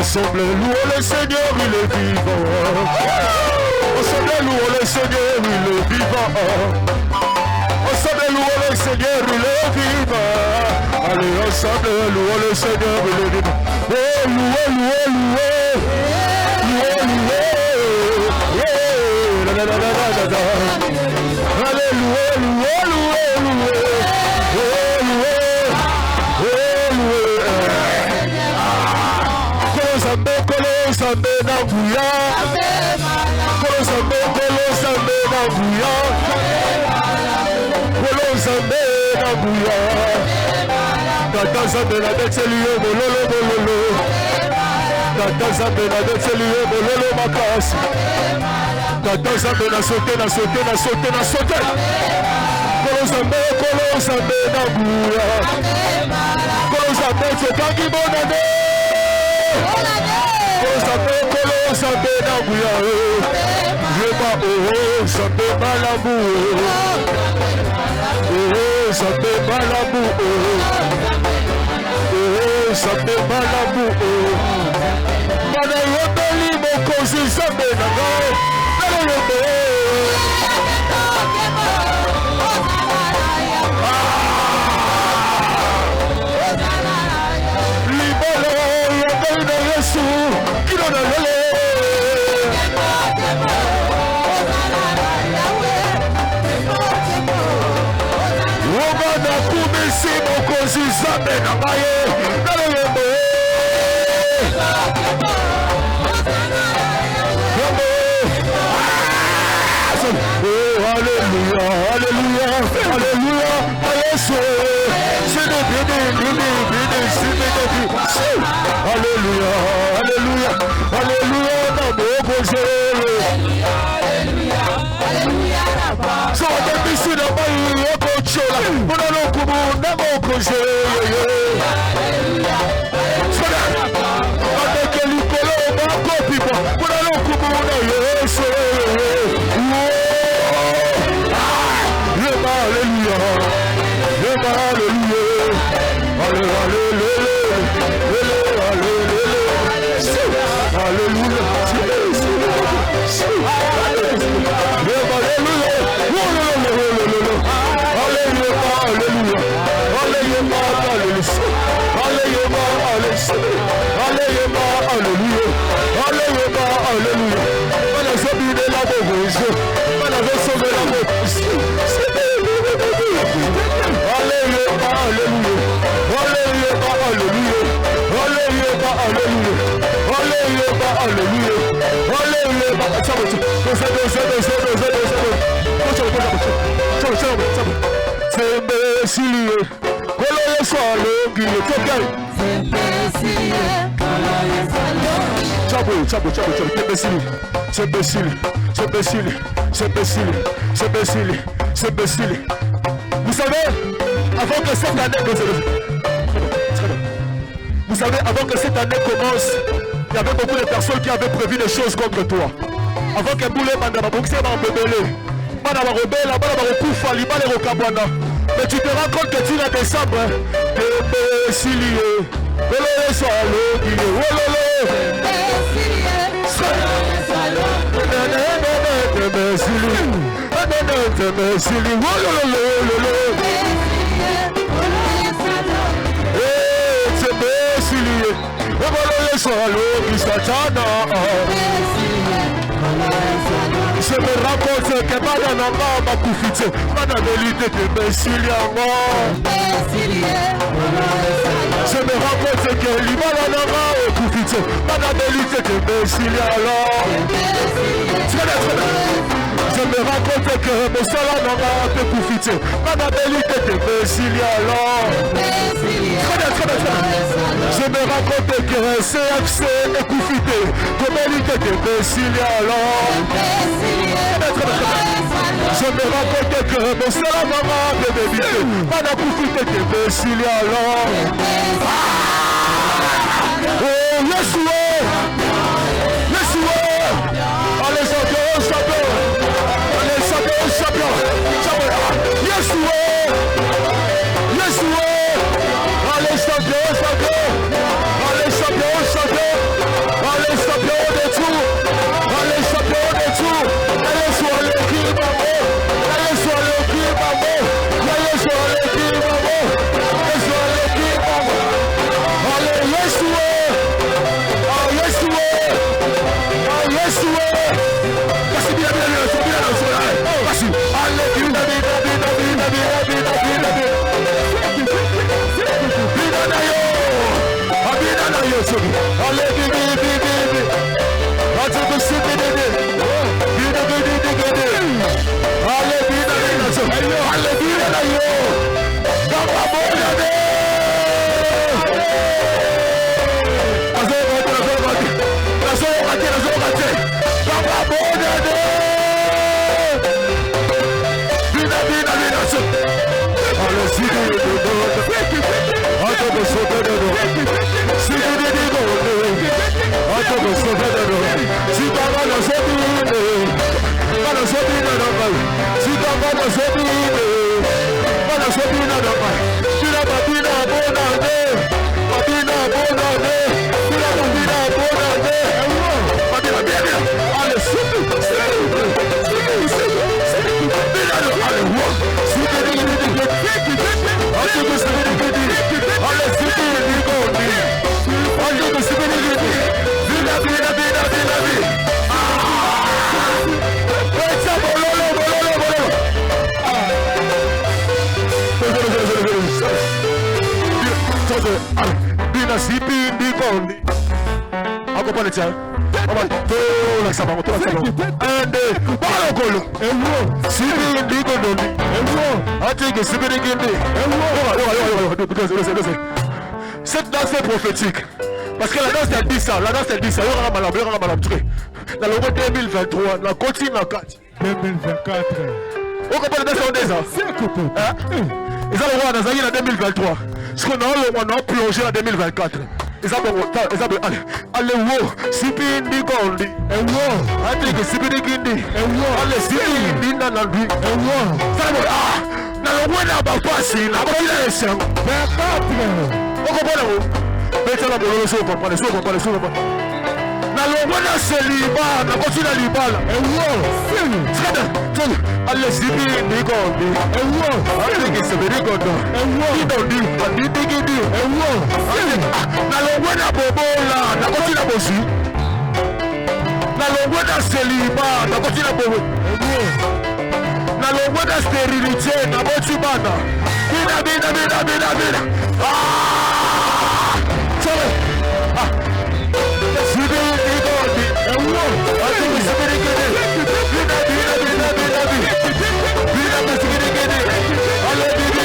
Ensemble, louons le Seigneur, il est vivant. Ensemble, louons le Seigneur, il est vivant. Ensemble, louons le Seigneur, il est vivant. Allez, ensemble, louons le Seigneur, il est vivant. Oh, louez, louez, louez. Louez, louez. Allez, louez, louez, louez, louez. Oh, louez. Oh, louez. Sambe na buya, kolo sambe na buya, kolo sambe na buya. Tata sambe na beteliyo bololo bololo, tata sambe na beteliyo bololo makasi, tata sambe na sote na sote na sote na sote. Kolo sambe na buya, kolo sambe tsokangi bonane. Sambe na buya, jeba oh sambe malabu, oh sambe malabu, oh sambe malabu, mana yobeli mokozi sambe na ngai, mana yobeli. Libolo yobeli na Yesu, kilo na lele. Sambe na baye, nalo yembo. Oh, alléluia, alléluia, alléluia, Yesu. C'est de béni, alléluia, alléluia, alléluia, na mokoze. Alléluia, alléluia, na so de bisu na baye okochola, bona lokumu na mokoze. Vous savez, avant que cette année commence, il y avait beaucoup de personnes qui avaient prévu des choses contre toi. Avant que boule mais tu te rends compte que tu l'as décembre. Je me rends compte que Madame m'a profité. Madame Elite de Bessiliango. Je me rends compte que Libanana m'a profité. Madame Elite de Bessiliango. Je me rends compte que Mossala n'a pas profité. Madame Elite de Bessiliango. Je me rends compte que CFC est profité. Comme Elite de Bessiliango. Je me rends compte que mon seul maman de bébé, pas de profiter de imbéciles alors. Oh, Yeshua! Yeshua! Allez, champion, champion! Allez, champion, champion! Yeshua! Yeshua! Allez, champion, champion! Allez, champion, champion! Allez, champion de tout! Allez, champion de tout! Allez, sur le cul, maman! Allez, sur le cul, maman! Allez, sur le cul, maman! Allez, sur le cul, maman! Allez, Yeshua! Oh, Yeshua! Oh, Yeshua! Vas-y, bien, bien, bien, bien, vas-y! Allez, bien, bien, bien, bien, bien, bien, bien, bien, Cette danse est prophétique. Parce que la danse elle dit ça, il y aura malade. Dans le mois 2023, la continue à 4. 2024. On comprend les ça? Ils ont le roi dans en 2023. Ce qu'on a plongé en 2024. Ils ont allez, wow, Sipi Ndikondi, allez, Sipi Ndikondi, allez, Sipi Ndikondi, na longwe na sterilité na boti bana bina sorry sibi igodi ati sibi igodi bina sibi igodi ale bibi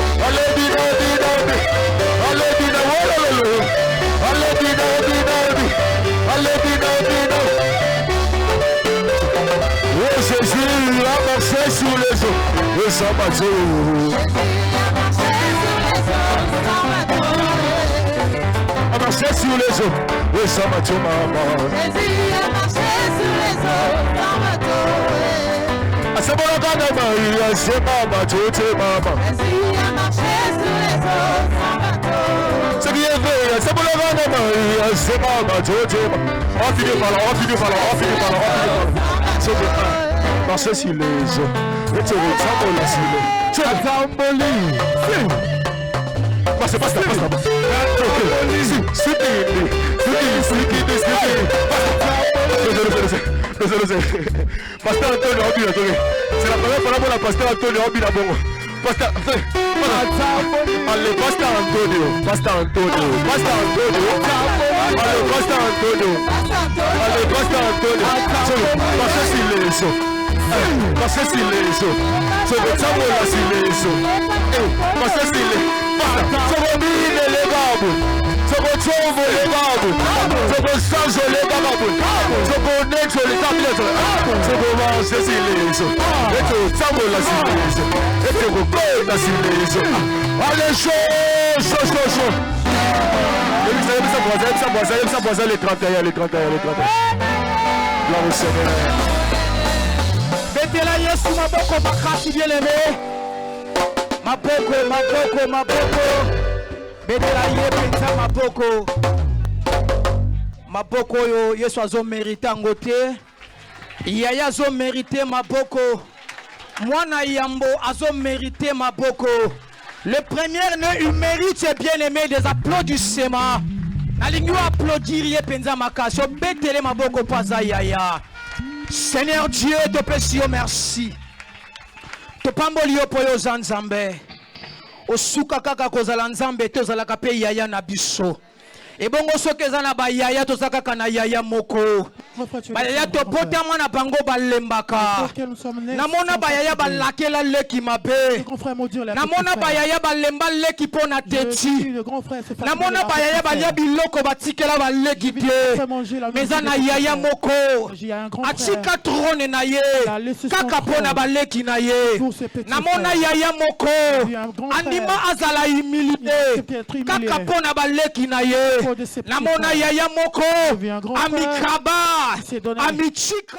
ale bina Jésus a marché sur les eaux et sans bateau. A marché sur les eaux et sans bateau, maman. Jésus a marché sur les eaux sans bateau. C'est bon la Marie, c'est ma bateau, c'est maman. Jésus a marché sur les eaux sans bateau. C'est bien vrai, c'est bon la Marie, c'est ma bateau, c'est maman. On finit par là. C'est bien. Marcher sur les eaux. Et tu ressembles sur les eaux. Tu ressembles. C'est pas ça. Désolé. Pasteur Antonio Obi, c'est la première fois pour la pasteur Antonio Obi là bon. Pasteur Antonio. Passez silêncio. C'est votre savoir la silêncio. Passez silêncio. C'est votre volé babu. Soko sanjole babu. Soko netole tableto. Soko mange sileso. Eto samola sileso. Eto gogoda sileso. Allez chaud. Les 31, les 31. Gloire au Seigneur. Mettez la Yesu maboko makasi bien aimé. Maboko. Mettez la Yesu maboko. Maboko yo Yesu azo mérité ngote. Yaya azo mérité maboko. Mwana yambo azo mérité maboko. Le premier né, il mérite ses bien-aimés des applaudissements. Nalingi applaudir penza makasi. Betele maboko paza yaya. Seigneur Dieu, te pèsio merci. Te pamboli opoyo zanzambe. Osuka kaka kozala nzambe te ozalaka pe yaya na biso. Ebongo soki eza na bayaya tozaka kaka na yaya moko. Bayaya topotama na bango balembaka. Namona bayaya balakela leki mabe. Namona bayaya balemba leki mpo na teti. Namona bayaya balia biloko batikela baleki te. Meza na yaya moko. Atika trone na ye. Kaka mpo na baleki na ye. Namona yaya moko. Andima azala humilité. Kaka mpo na baleki na ye. Namona yaya moko amikaba amichika